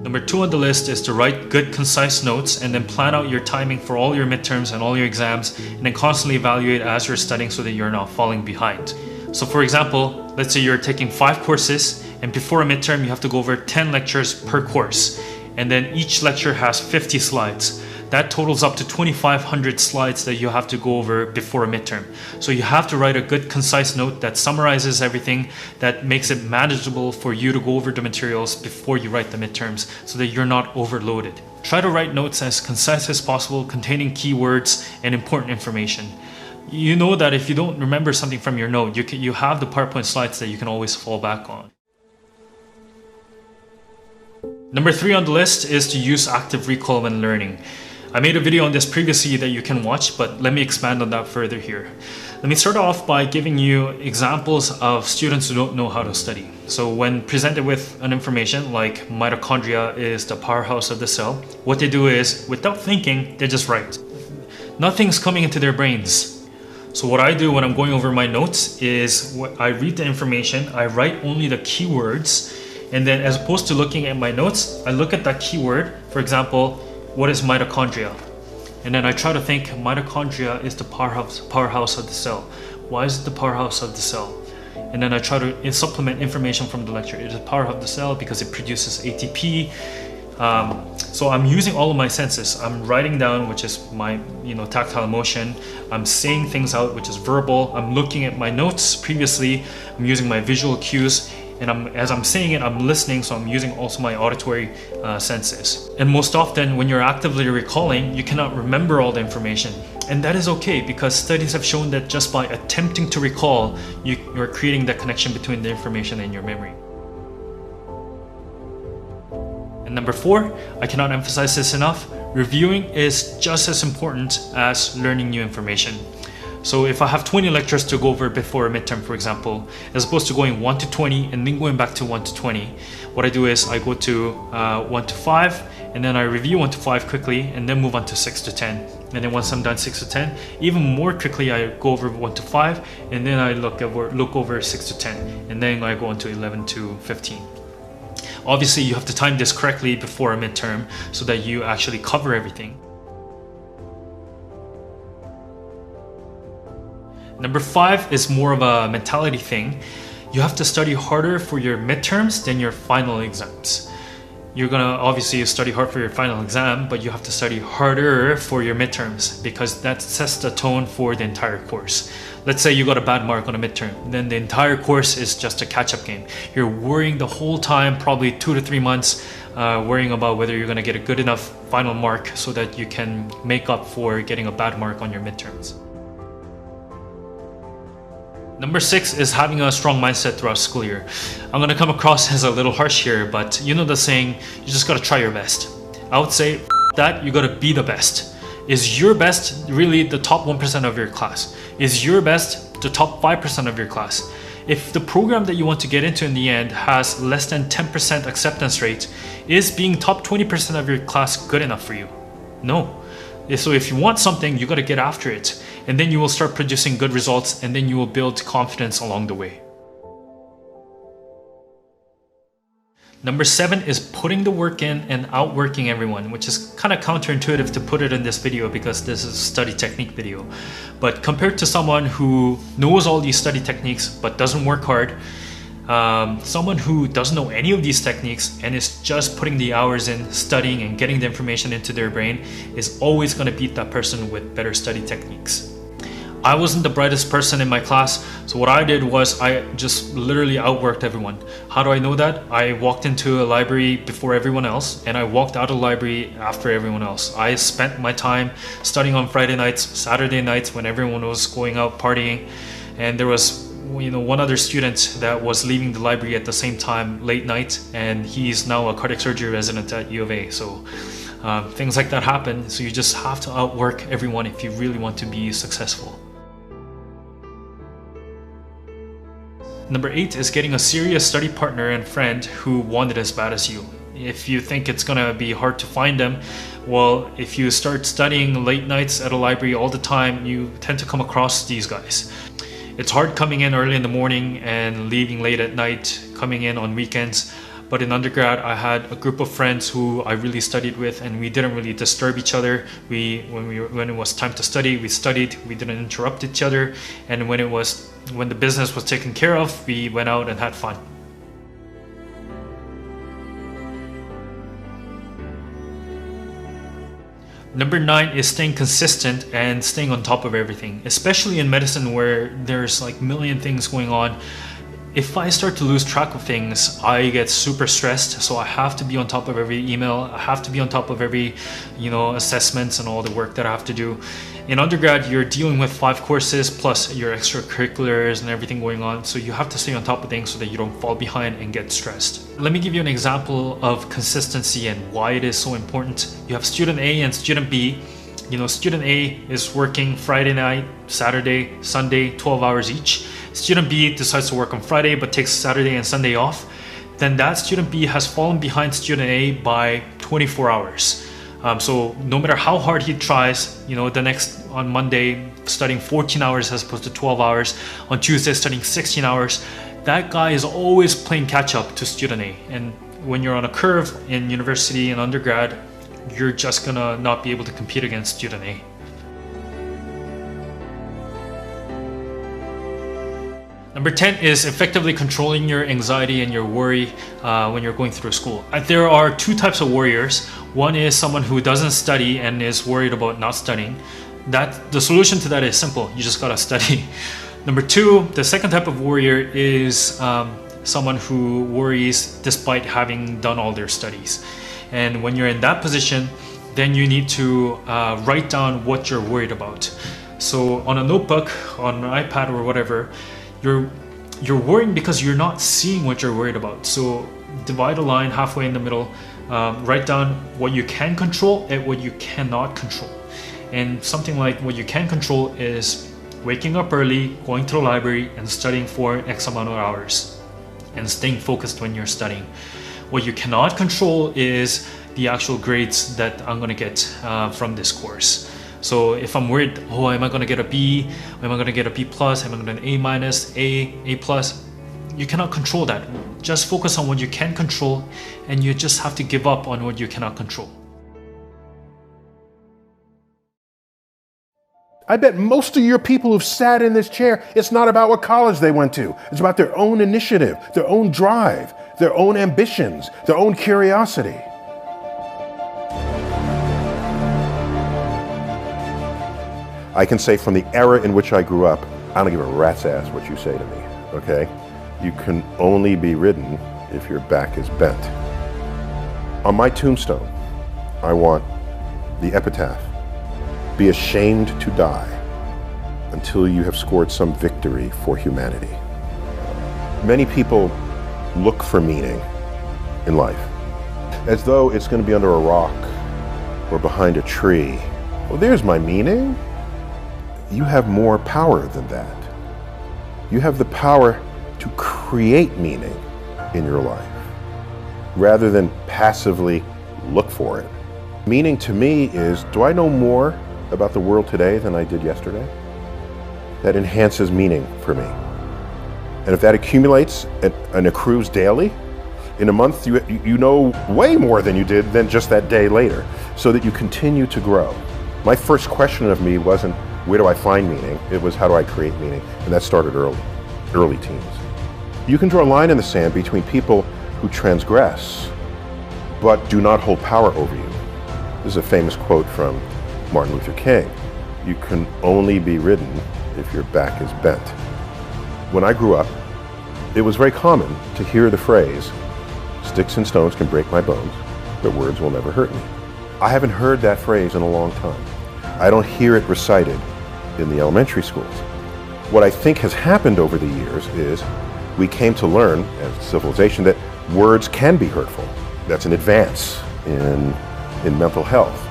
Number 2 on the list is to write good, concise notes and then plan out your timing for all your midterms and all your exams, and then constantly evaluate as you're studying so that you're not falling behind. So for example, let's say you're taking 5 courses and before a midterm you have to go over 10 lectures per course, and then each lecture has 50 slides. That totals up to 2,500 slides that you have to go over before a midterm. So you have to write a good, concise note that summarizes everything, that makes it manageable for you to go over the materials before you write the midterms so that you're not overloaded. Try to write notes as concise as possible, containing keywords and important information. You know that if you don't remember something from your note, you have the PowerPoint slides that you can always fall back on. Number 3 on the list is to use active recall when learning. I made a video on this previously that you can watch, but let me expand on that further here. Let me start off by giving you examples of students who don't know how to study. So when presented with an information like mitochondria is the powerhouse of the cell, what they do is, without thinking, they just write. Nothing's coming into their brains. So what I do when I'm going over my notes is I read the information, I write only the keywords, and then as opposed to looking at my notes, I look at that keyword. For example, what is mitochondria? And then I try to think, mitochondria is the powerhouse of the cell. Why is it the powerhouse of the cell? And then I try to supplement information from the lecture. It is the powerhouse of the cell because it produces ATP. So I'm using all of my senses. I'm writing down, which is my tactile emotion. I'm saying things out, which is verbal. I'm looking at my notes previously. I'm using my visual cues. And as I'm saying it, I'm listening, so I'm using also my auditory senses. And most often, when you're actively recalling, you cannot remember all the information. And that is okay, because studies have shown that just by attempting to recall, you're creating that connection between the information and your memory. And number 4, I cannot emphasize this enough, reviewing is just as important as learning new information. So if I have 20 lectures to go over before a midterm, for example, as opposed to going 1 to 20 and then going back to 1 to 20, what I do is I go to 1 to 5, and then I review 1 to 5 quickly, and then move on to 6 to 10. And then once I'm done 6 to 10, even more quickly I go over 1 to 5, and then I look over 6 to 10, and then I go on to 11 to 15. Obviously, you have to time this correctly before a midterm so that you actually cover everything. Number 5 is more of a mentality thing. You have to study harder for your midterms than your final exams. You're gonna obviously study hard for your final exam, but you have to study harder for your midterms because that sets the tone for the entire course. Let's say you got a bad mark on a midterm, then the entire course is just a catch-up game. You're worrying the whole time, probably 2 to 3 months, worrying about whether you're gonna get a good enough final mark so that you can make up for getting a bad mark on your midterms. Number 6 is having a strong mindset throughout school year. I'm gonna come across as a little harsh here, but you know the saying, you just gotta try your best. I would say that you gotta be the best. Is your best really the top 1% of your class? Is your best the top 5% of your class? If the program that you want to get into in the end has less than 10% acceptance rate, is being top 20% of your class good enough for you? No. So if you want something, you got to get after it, and then you will start producing good results, and then you will build confidence along the way. Number 7 is putting the work in and outworking everyone, which is kind of counterintuitive to put it in this video because this is a study technique video. But compared to someone who knows all these study techniques but doesn't work hard, someone who doesn't know any of these techniques and is just putting the hours in studying and getting the information into their brain is always going to beat that person with better study techniques. I wasn't the brightest person in my class, so what I did was I just literally outworked everyone. How do I know that? I walked into a library before everyone else, and I walked out of the library after everyone else. I spent my time studying on Friday nights, Saturday nights when everyone was going out partying, and there was one other student that was leaving the library at the same time late night, and he's now a cardiac surgery resident at U of A. So things like that happen, so you just have to outwork everyone if you really want to be successful. Number 8 is getting a serious study partner and friend who want it as bad as you. If you think it's gonna be hard to find them, well, if you start studying late nights at a library all the time, you tend to come across these guys. It's hard coming in early in the morning and leaving late at night, coming in on weekends. But in undergrad, I had a group of friends who I really studied with, and we didn't really disturb each other. When it was time to study, we studied. We didn't interrupt each other. And when the business was taken care of, we went out and had fun. Number 9 is staying consistent and staying on top of everything, especially in medicine where there's like a million things going on. If I start to lose track of things, I get super stressed, so I have to be on top of every email. I have to be on top of every, assessments and all the work that I have to do. In undergrad, you're dealing with 5 courses plus your extracurriculars and everything going on, so you have to stay on top of things so that you don't fall behind and get stressed. Let me give you an example of consistency and why it is so important. You have student A and student B. Student A is working Friday night, Saturday, Sunday, 12 hours each. Student B decides to work on Friday but takes Saturday and Sunday off. Then that student B has fallen behind student A by 24 hours. So no matter how hard he tries, on Monday studying 14 hours as opposed to 12 hours, on Tuesday studying 16 hours, that guy is always playing catch up to student A. And when you're on a curve in university and undergrad, you're just gonna not be able to compete against student A. Number 10 is effectively controlling your anxiety and your worry when you're going through school. There are 2 types of warriors. One is someone who doesn't study and is worried about not studying. The solution to that is simple. You just gotta study. Number 2, the second type of warrior is someone who worries despite having done all their studies. And when you're in that position, then you need to write down what you're worried about. So on a notebook, on an iPad or whatever, you're worrying because you're not seeing what you're worried about. So divide a line halfway in the middle, write down what you can control and what you cannot control. And something like what you can control is waking up early, going to the library and studying for X amount of hours and staying focused when you're studying. What you cannot control is the actual grades that I'm gonna get from this course. So if I'm worried, am I gonna get a B? Am I gonna get a B plus? Am I gonna get an A minus, A plus? You cannot control that. Just focus on what you can control, and you just have to give up on what you cannot control. I bet most of your people who've sat in this chair, it's not about what college they went to. It's about their own initiative, their own drive, their own ambitions, their own curiosity. I can say from the era in which I grew up, I don't give a rat's ass what you say to me, okay? You can only be ridden if your back is bent. On my tombstone, I want the epitaph, be ashamed to die until you have scored some victory for humanity. Many people look for meaning in life, as though it's going to be under a rock or behind a tree. Well, there's my meaning. You have more power than that. You have the power to create meaning in your life rather than passively look for it. Meaning to me is, do I know more about the world today than I did yesterday? That enhances meaning for me. And if that accumulates and accrues daily, in a month you know way more than you did than just that day later, so that you continue to grow. My first question of me wasn't, where do I find meaning? It was, how do I create meaning? And that started early teens. You can draw a line in the sand between people who transgress, but do not hold power over you. This is a famous quote from Martin Luther King. You can only be ridden if your back is bent. When I grew up, it was very common to hear the phrase, "Sticks and stones can break my bones, but words will never hurt me." I haven't heard that phrase in a long time. I don't hear it recited in the elementary schools. What I think has happened over the years is we came to learn as a civilization that words can be hurtful. That's an advance in mental health.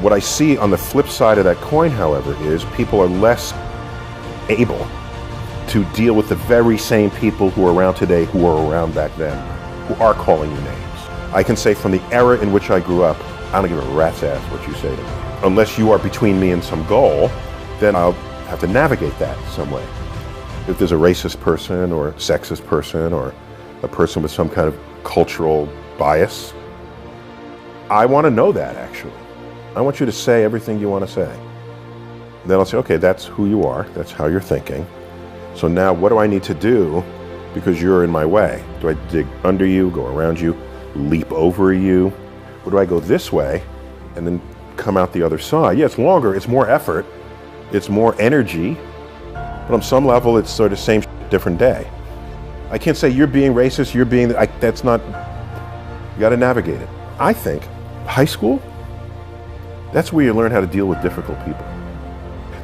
What I see on the flip side of that coin, however, is people are less able to deal with the very same people who are around today who were around back then, who are calling you names. I can say from the era in which I grew up, I don't give a rat's ass what you say to me. Unless you are between me and some goal, then I'll have to navigate that some way. If there's a racist person or a sexist person or a person with some kind of cultural bias, I want to know that, actually. I want you to say everything you want to say. Then I'll say, okay, that's who you are. That's how you're thinking. So now what do I need to do because you're in my way? Do I dig under you, go around you, leap over you? Or do I go this way and then come out the other side? Yeah, it's longer, it's more effort, it's more energy, but on some level it's sort of same different day. I can't say you're being racist, you're being, that's not, you got to navigate it. I think high school, that's where you learn how to deal with difficult people.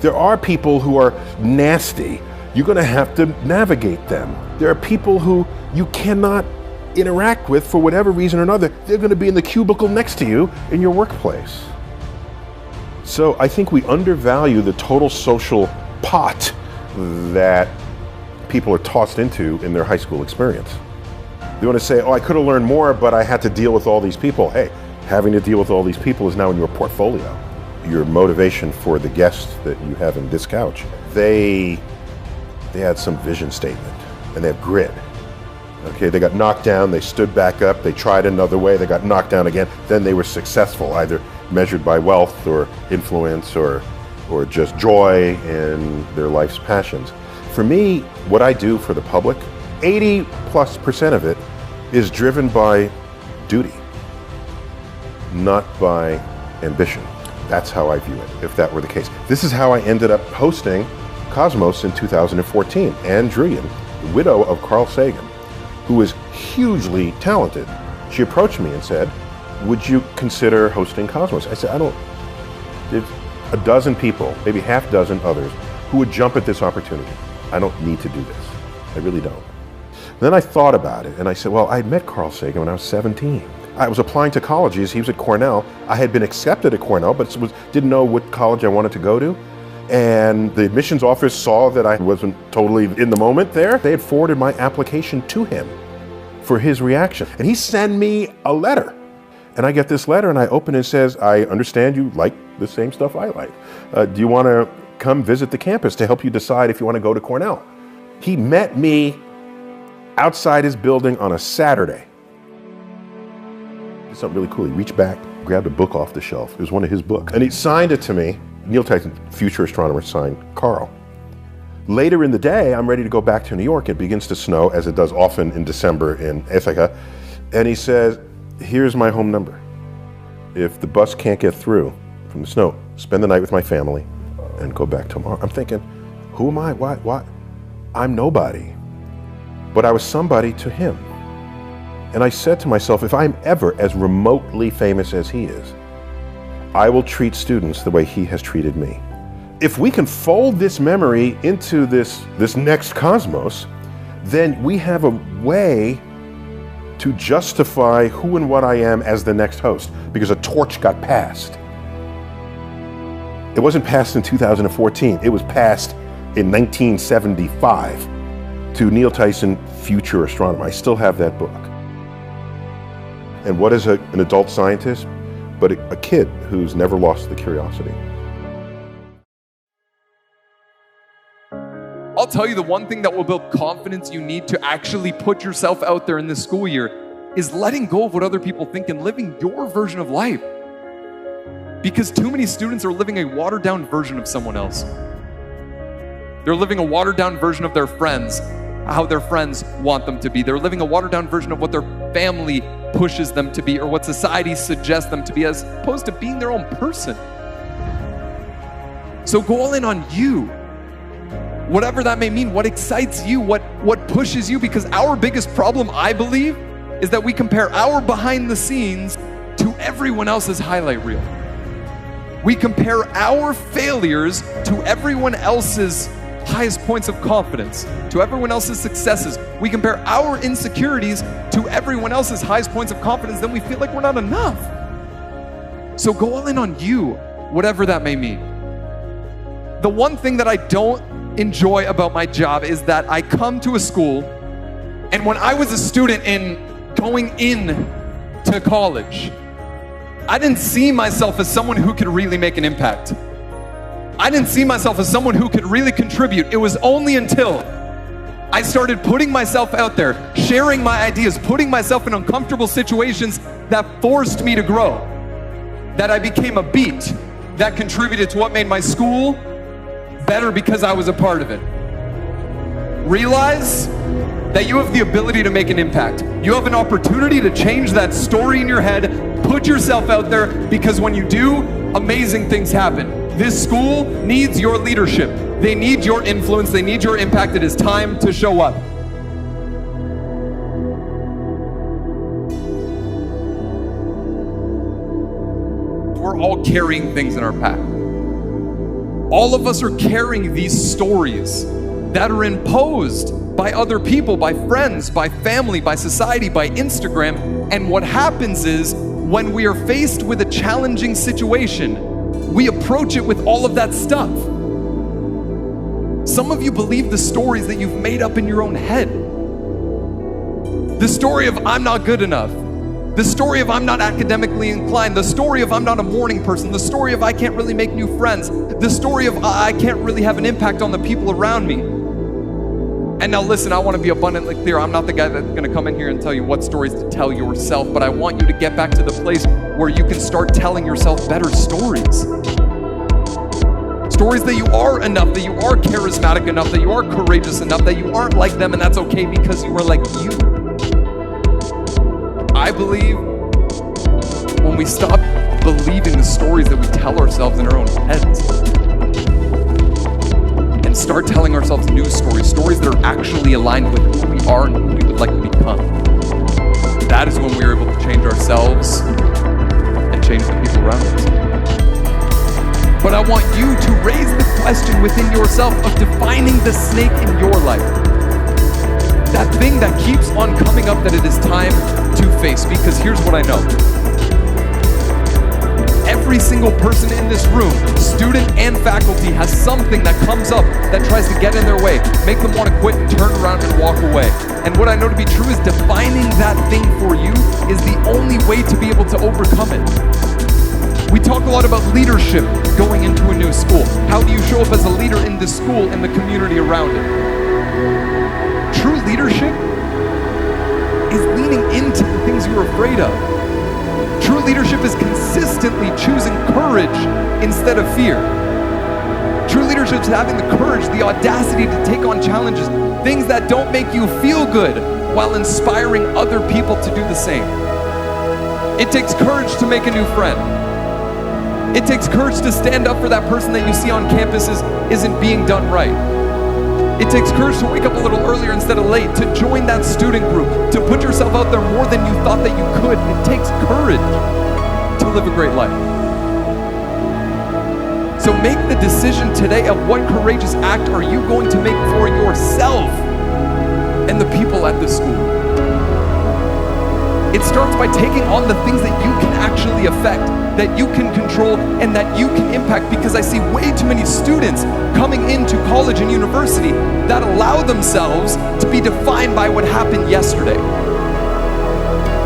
There are people who are nasty. You're going to have to navigate them. There are people who you cannot interact with for whatever reason or another. They're going to be in the cubicle next to you in your workplace. So I think we undervalue the total social pot that people are tossed into in their high school experience. They want to say, oh, I could have learned more, but I had to deal with all these people. Hey, having to deal with all these people is now in your portfolio. Your motivation for the guests that you have in this couch. They had some vision statement and they have grit. Okay, they got knocked down, they stood back up, they tried another way, they got knocked down again, then they were successful, either measured by wealth or influence or just joy in their life's passions. For me, what I do for the public, 80+% of it is driven by duty, not by ambition. That's how I view it, if that were the case. This is how I ended up hosting Cosmos in 2014. Anne Druyan, the widow of Carl Sagan, who is hugely talented, she approached me and said, would you consider hosting Cosmos? I said, there's a dozen people, maybe half dozen others, who would jump at this opportunity. I don't need to do this. I really don't. Then I thought about it and I said, well, I met Carl Sagan when I was 17. I was applying to colleges, he was at Cornell. I had been accepted at Cornell, but didn't know what college I wanted to go to. And the admissions office saw that I wasn't totally in the moment there. They had forwarded my application to him for his reaction. And he sent me a letter. And I get this letter and I open it and it says, I understand you like the same stuff I like. Do you want to come visit the campus to help you decide if you want to go to Cornell? He met me outside his building on a Saturday. Did something really cool. He reached back, grabbed a book off the shelf. It was one of his books. And he signed it to me. Neil Tyson, future astronomer, signed Carl. Later in the day, I'm ready to go back to New York. It begins to snow, as it does often in December in Ithaca. And he says, here's my home number. If the bus can't get through from the snow, spend the night with my family and go back tomorrow. I'm thinking, who am I? Why? I'm nobody. But I was somebody to him. And I said to myself, if I'm ever as remotely famous as he is, I will treat students the way he has treated me. If we can fold this memory into this next cosmos, then we have a way to justify who and what I am as the next host, because a torch got passed. It wasn't passed in 2014, it was passed in 1975 to Neil Tyson, future astronomer. I still have that book. And what is an adult scientist? But a kid who's never lost the curiosity. I'll tell you, the one thing that will build confidence you need to actually put yourself out there in this school year is letting go of what other people think and living your version of life. Because too many students are living a watered down version of someone else. They're living a watered down version of their friends, how their friends want them to be. They're living a watered down version of what their family pushes them to be or what society suggests them to be, as opposed to being their own person. So go all in on you. whatever that may mean, what excites you, what pushes you, because our biggest problem, I believe, is that we compare our behind the scenes to everyone else's highlight reel. We compare our failures to everyone else's highest points of confidence, to everyone else's successes. We compare our insecurities to everyone else's highest points of confidence, then we feel like we're not enough. So go all in on you, whatever that may mean. The one thing that I don't enjoy about my job is that I come to a school, and when I was a student going in to college, I didn't see myself as someone who could really make an impact. I didn't see myself as someone who could really contribute. It was only until I started putting myself out there, sharing my ideas, putting myself in uncomfortable situations that forced me to grow, that I became a beat that contributed to what made my school better because I was a part of it. Realize that you have the ability to make an impact. You have an opportunity to change that story in your head. Put yourself out there, because when you do, amazing things happen. This school needs your leadership. They need your influence. They need your impact. It is time to show up. We're all carrying things in our path. All of us are carrying these stories that are imposed by other people, by friends, by family, by society, by Instagram. And what happens is, when we are faced with a challenging situation, we approach it with all of that stuff. Some of you believe the stories that you've made up in your own head. The story of I'm not good enough. The story of I'm not academically inclined. The story of I'm not a morning person. The story of I can't really make new friends. The story of I can't really have an impact on the people around me. And now listen, I want to be abundantly clear. I'm not the guy that's going to come in here and tell you what stories to tell yourself, but I want you to get back to the place where you can start telling yourself better stories. Stories that you are enough, that you are charismatic enough, that you are courageous enough, that you aren't like them, and that's okay because you are like you. I believe when we stop believing the stories that we tell ourselves in our own heads, and start telling ourselves new stories that are actually aligned with who we are and who we would like to become. That is when we are able to change ourselves and change the people around us. But I want you to raise the question within yourself of defining the snake in your life. That thing that keeps on coming up that it is time to face. Because here's what I know. Every single person in this room, student and faculty, has something that comes up that tries to get in their way, make them want to quit, turn around and walk away. And what I know to be true is defining that thing for you is the only way to be able to overcome it. We talk a lot about leadership going into a new school. How do you show up as a leader in this school and the community around it? True leadership is leaning into the things you're afraid of. True leadership is consistently choosing courage instead of fear. True leadership is having the courage, the audacity to take on challenges, things that don't make you feel good, while inspiring other people to do the same. It takes courage to make a new friend. It takes courage to stand up for that person that you see on campus isn't being done right. It takes courage to wake up a little earlier instead of late, to join that student group, to put yourself out there more than you thought that you could. It takes courage to live a great life. So make the decision today of what courageous act are you going to make for yourself and the people at this school. It starts by taking on the things that you can actually affect, that you can control, and that you can impact, because I see way too many students coming into college and university that allow themselves to be defined by what happened yesterday.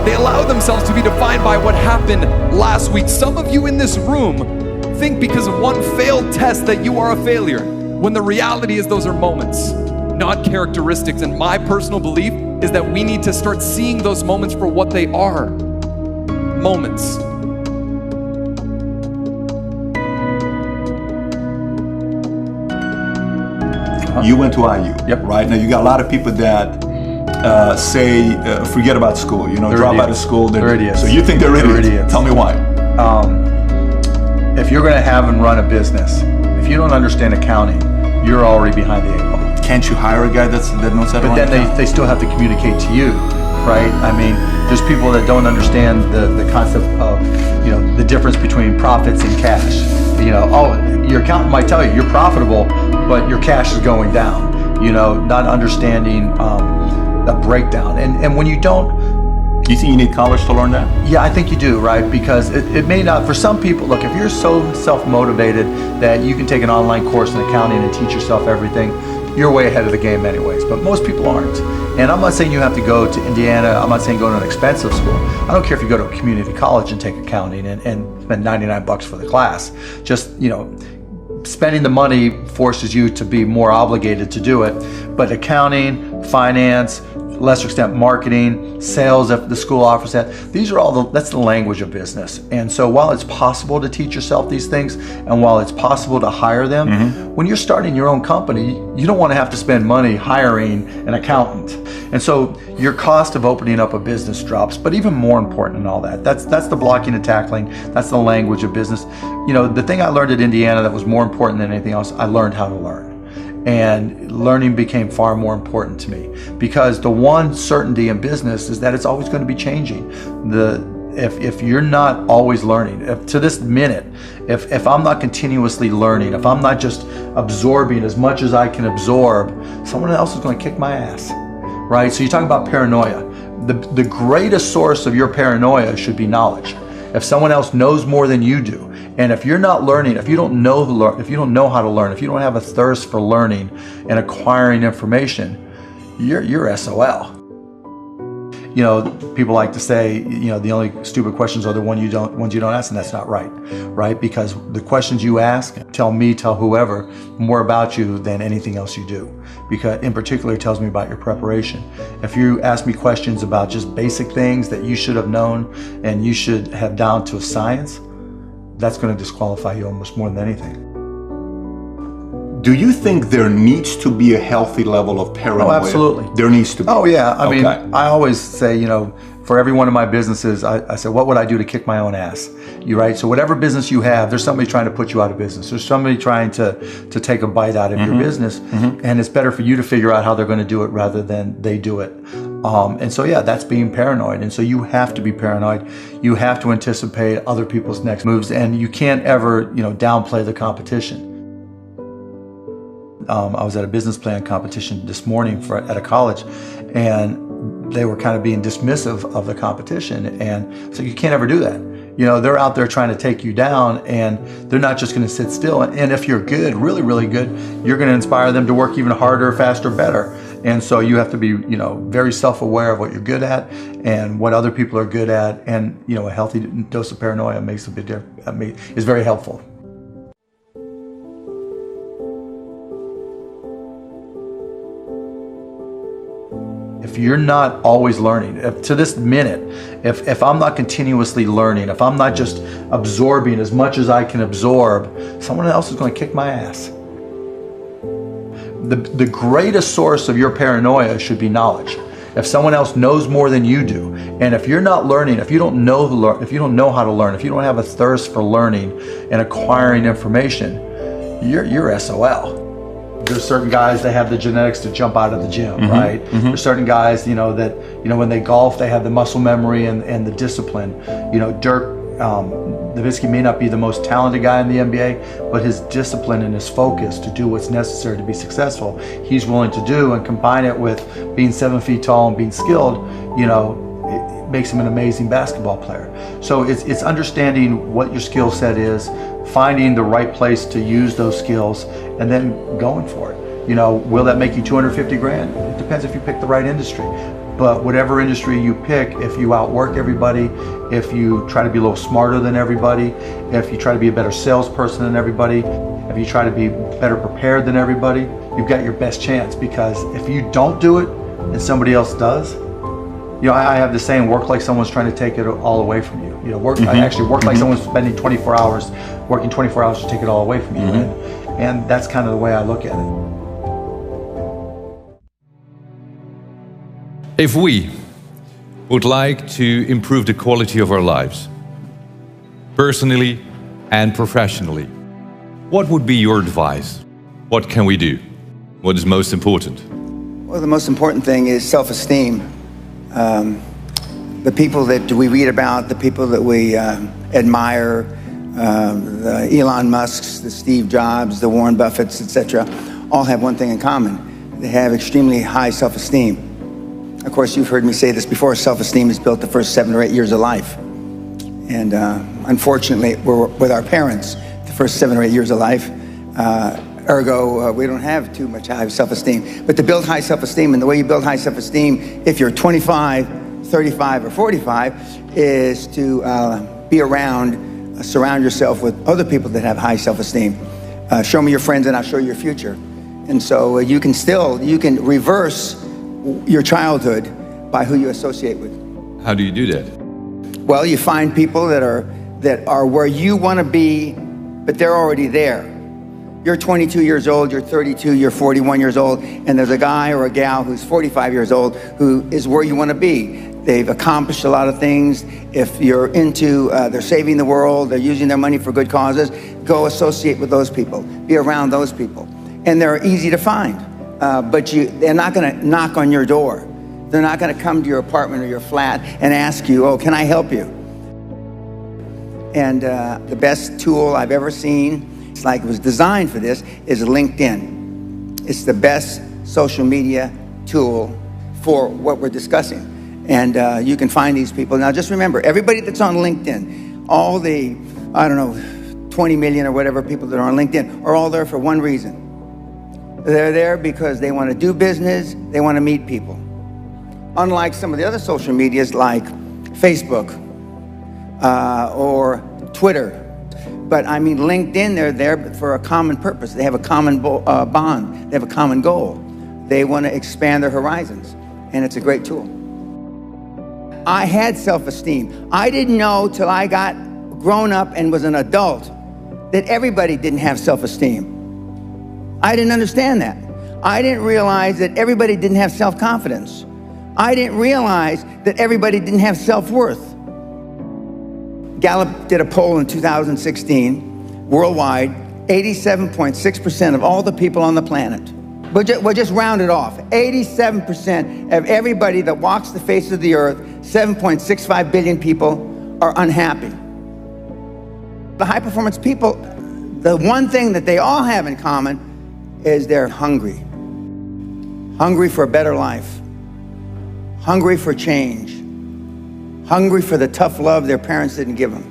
They allow themselves to be defined by what happened last week. Some of you in this room think because of one failed test that you are a failure, when the reality is those are moments, not characteristics. And my personal belief is that we need to start seeing those moments for what they are. Moments. You went to IU, right? Now you got a lot of people that say forget about school, drop out of school. They're idiots. So you think they're idiots. Tell me why. If you're going to have and run a business, if you don't understand accounting, you're already behind the 8 ball. can't you hire a guy that knows how to But run then they still have to communicate to you, right? I mean, there's people that don't understand the concept of, the difference between profits and cash. Your accountant might tell you you're profitable, but your cash is going down. Not understanding the breakdown. And when you don't, do you think you need college to learn that? Yeah, I think you do, right? Because it may not, for some people, look, if you're so self-motivated that you can take an online course in accounting and teach yourself everything, you're way ahead of the game anyways, but most people aren't. And I'm not saying you have to go to Indiana, I'm not saying go to an expensive school. I don't care if you go to a community college and take accounting and spend $99 for the class. Just, spending the money forces you to be more obligated to do it. But accounting, finance, lesser extent marketing, sales if the school offers that. These are all that's the language of business. And so while it's possible to teach yourself these things, and while it's possible to hire them, when you're starting your own company, you don't want to have to spend money hiring an accountant. And so your cost of opening up a business drops. But even more important than all that, that's the blocking and tackling, that's the language of business. The thing I learned at Indiana that was more important than anything else, I learned how to learn. And learning became far more important to me, because the one certainty in business is that it's always going to be changing. If you're not always learning, to this minute, if I'm not continuously learning, if I'm not just absorbing as much as I can absorb, someone else is going to kick my ass, right? So you talk about paranoia. The greatest source of your paranoia should be knowledge. If someone else knows more than you do, and if you're not learning, if you don't know how to learn, if you don't have a thirst for learning and acquiring information, you're SOL. People like to say, the only stupid questions are the ones you don't ask, and that's not right? Because the questions you ask tell whoever more about you than anything else you do. Because in particular, it tells me about your preparation. If you ask me questions about just basic things that you should have known and you should have down to a science, that's going to disqualify you almost more than anything. Do you think there needs to be a healthy level of paranoia? Oh, absolutely. There needs to be. Oh, yeah. I mean, I always say, for every one of my businesses, I say, what would I do to kick my own ass? Right? So whatever business you have, there's somebody trying to put you out of business. There's somebody trying to take a bite out of your business. And it's better for you to figure out how they're going to do it rather than they do it. And so, that's being paranoid. And so you have to be paranoid. You have to anticipate other people's next moves. And you can't ever, downplay the competition. I was at a business plan competition this morning at a college, and they were kind of being dismissive of the competition. And so you can't ever do that. They're out there trying to take you down, and they're not just going to sit still. And if you're good, really, really good, you're going to inspire them to work even harder, faster, better. And so you have to be, very self-aware of what you're good at and what other people are good at. And, a healthy dose of paranoia makes a big difference, is very helpful. If you're not always learning, to this minute, if I'm not continuously learning, if I'm not just absorbing as much as I can absorb, someone else is going to kick my ass. The greatest source of your paranoia should be knowledge. If someone else knows more than you do, and if you're not learning, if you don't know how to learn, if you don't have a thirst for learning and acquiring information, you're SOL. There's certain guys that have the genetics to jump out of the gym, right? There's certain guys, that when they golf, they have the muscle memory and the discipline. Dirk Nowitzki may not be the most talented guy in the NBA, but his discipline and his focus to do what's necessary to be successful, he's willing to do, and combine it with being 7 feet tall and being skilled, it makes him an amazing basketball player. So it's understanding what your skill set is, finding the right place to use those skills, and then going for it. Will that make you 250 grand? It depends if you pick the right industry. But whatever industry you pick, if you outwork everybody, if you try to be a little smarter than everybody, if you try to be a better salesperson than everybody, if you try to be better prepared than everybody, you've got your best chance. Because if you don't do it and somebody else does, I have the saying, work like someone's trying to take it all away from you. I actually work like someone's spending 24 hours, working 24 hours to take it all away from you. And that's kind of the way I look at it. If we would like to improve the quality of our lives, personally and professionally, what would be your advice? What can we do? What is most important? Well, the most important thing is self-esteem. The people that we read about, the people that we admire, the Elon Musks, the Steve Jobs, the Warren Buffetts, etc., all have one thing in common. They have extremely high self-esteem. Of course, you've heard me say this before, self-esteem is built the first 7 or 8 years of life. And unfortunately, we're with our parents the first 7 or 8 years of life. Ergo, we don't have too much high self-esteem. But to build high self-esteem, and the way you build high self-esteem, if you're 25, 35, or 45, is to be around, surround yourself with other people that have high self-esteem. Show me your friends and I'll show you your future. And so you can reverse your childhood by who you associate with. How do you do that? Well, you find people that are where you want to be, but they're already there. You're 22 years old, you're 32, you're 41 years old, and there's a guy or a gal who's 45 years old who is where you want to be. They've accomplished a lot of things. If you're into, they're saving the world, they're using their money for good causes, go associate with those people. Be around those people. And they're easy to find, but they're not going to knock on your door. They're not going to come to your apartment or your flat and ask you, oh, can I help you? And the best tool I've ever seen, it's like it was designed for this, is LinkedIn. It's the best social media tool for what we're discussing. And you can find these people. Now, just remember, everybody that's on LinkedIn, all the, 20 million or whatever people that are on LinkedIn are all there for one reason. They're there because they want to do business, they want to meet people. Unlike some of the other social medias like Facebook or Twitter. But I mean, LinkedIn, they're there for a common purpose. They have a common bond. They have a common goal. They want to expand their horizons. And it's a great tool. I had self-esteem. I didn't know till I got grown up and was an adult that everybody didn't have self-esteem. I didn't understand that. I didn't realize that everybody didn't have self-confidence. I didn't realize that everybody didn't have self-worth. Gallup did a poll in 2016, worldwide, 87.6% of all the people on the planet. We'll just round it off. 87% of everybody that walks the face of the earth, 7.65 billion people, are unhappy. The high-performance people, the one thing that they all have in common is they're hungry. Hungry for a better life. Hungry for change. Hungry for the tough love their parents didn't give them.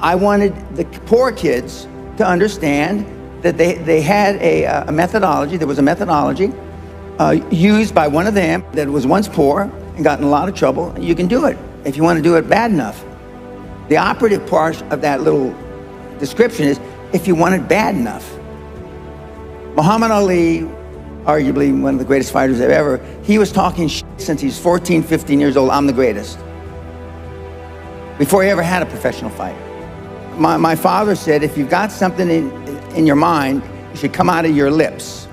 I wanted the poor kids to understand that they had a methodology. There was a methodology used by one of them that was once poor and got in a lot of trouble. You can do it if you want to do it bad enough. The operative part of that little description is if you want it bad enough. Muhammad Ali, arguably one of the greatest fighters ever, he was talking shit since he's 14, 15 years old, I'm the greatest. Before he ever had a professional fight. My father said, if you've got something in your mind, it should come out of your lips.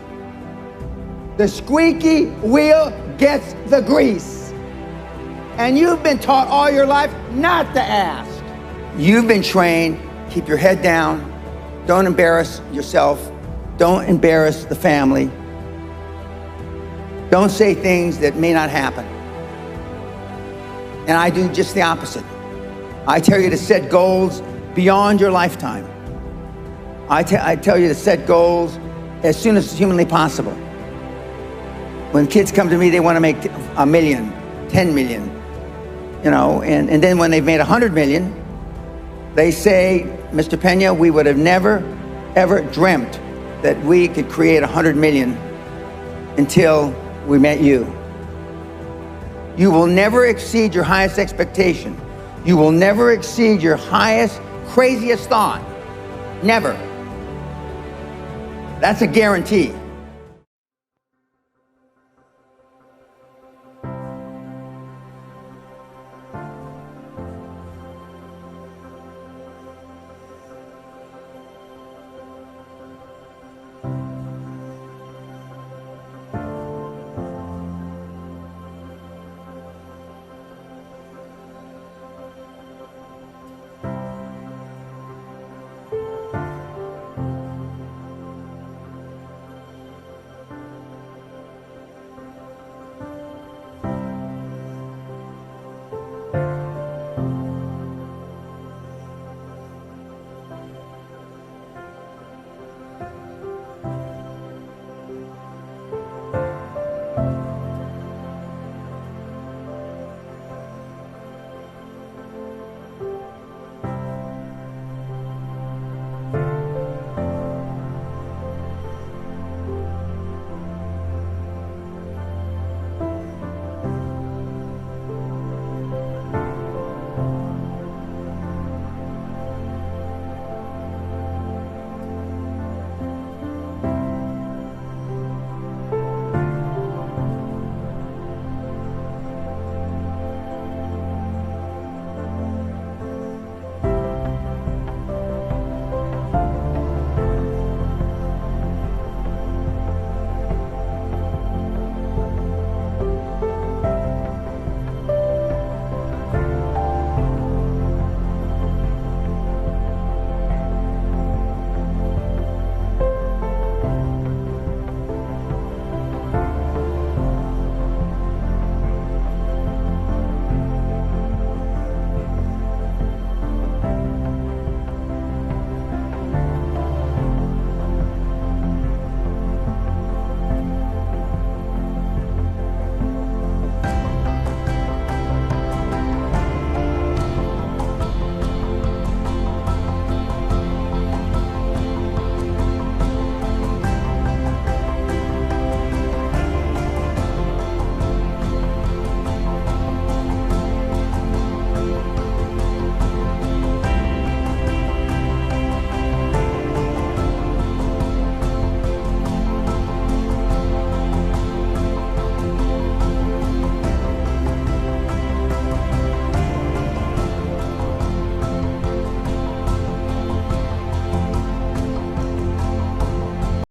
The squeaky wheel gets the grease. And you've been taught all your life not to ask. You've been trained, keep your head down, don't embarrass yourself, don't embarrass the family. Don't say things that may not happen. And I do just the opposite. I tell you to set goals beyond your lifetime. I tell you to set goals as soon as humanly possible. When kids come to me, they want to make 1 million, 10 million, and then when they've made 100 million, they say, Mr. Pena, we would have never, ever dreamt that we could create 100 million until we met you. You will never exceed your highest expectation. You will never exceed your highest, craziest thought. Never. That's a guarantee.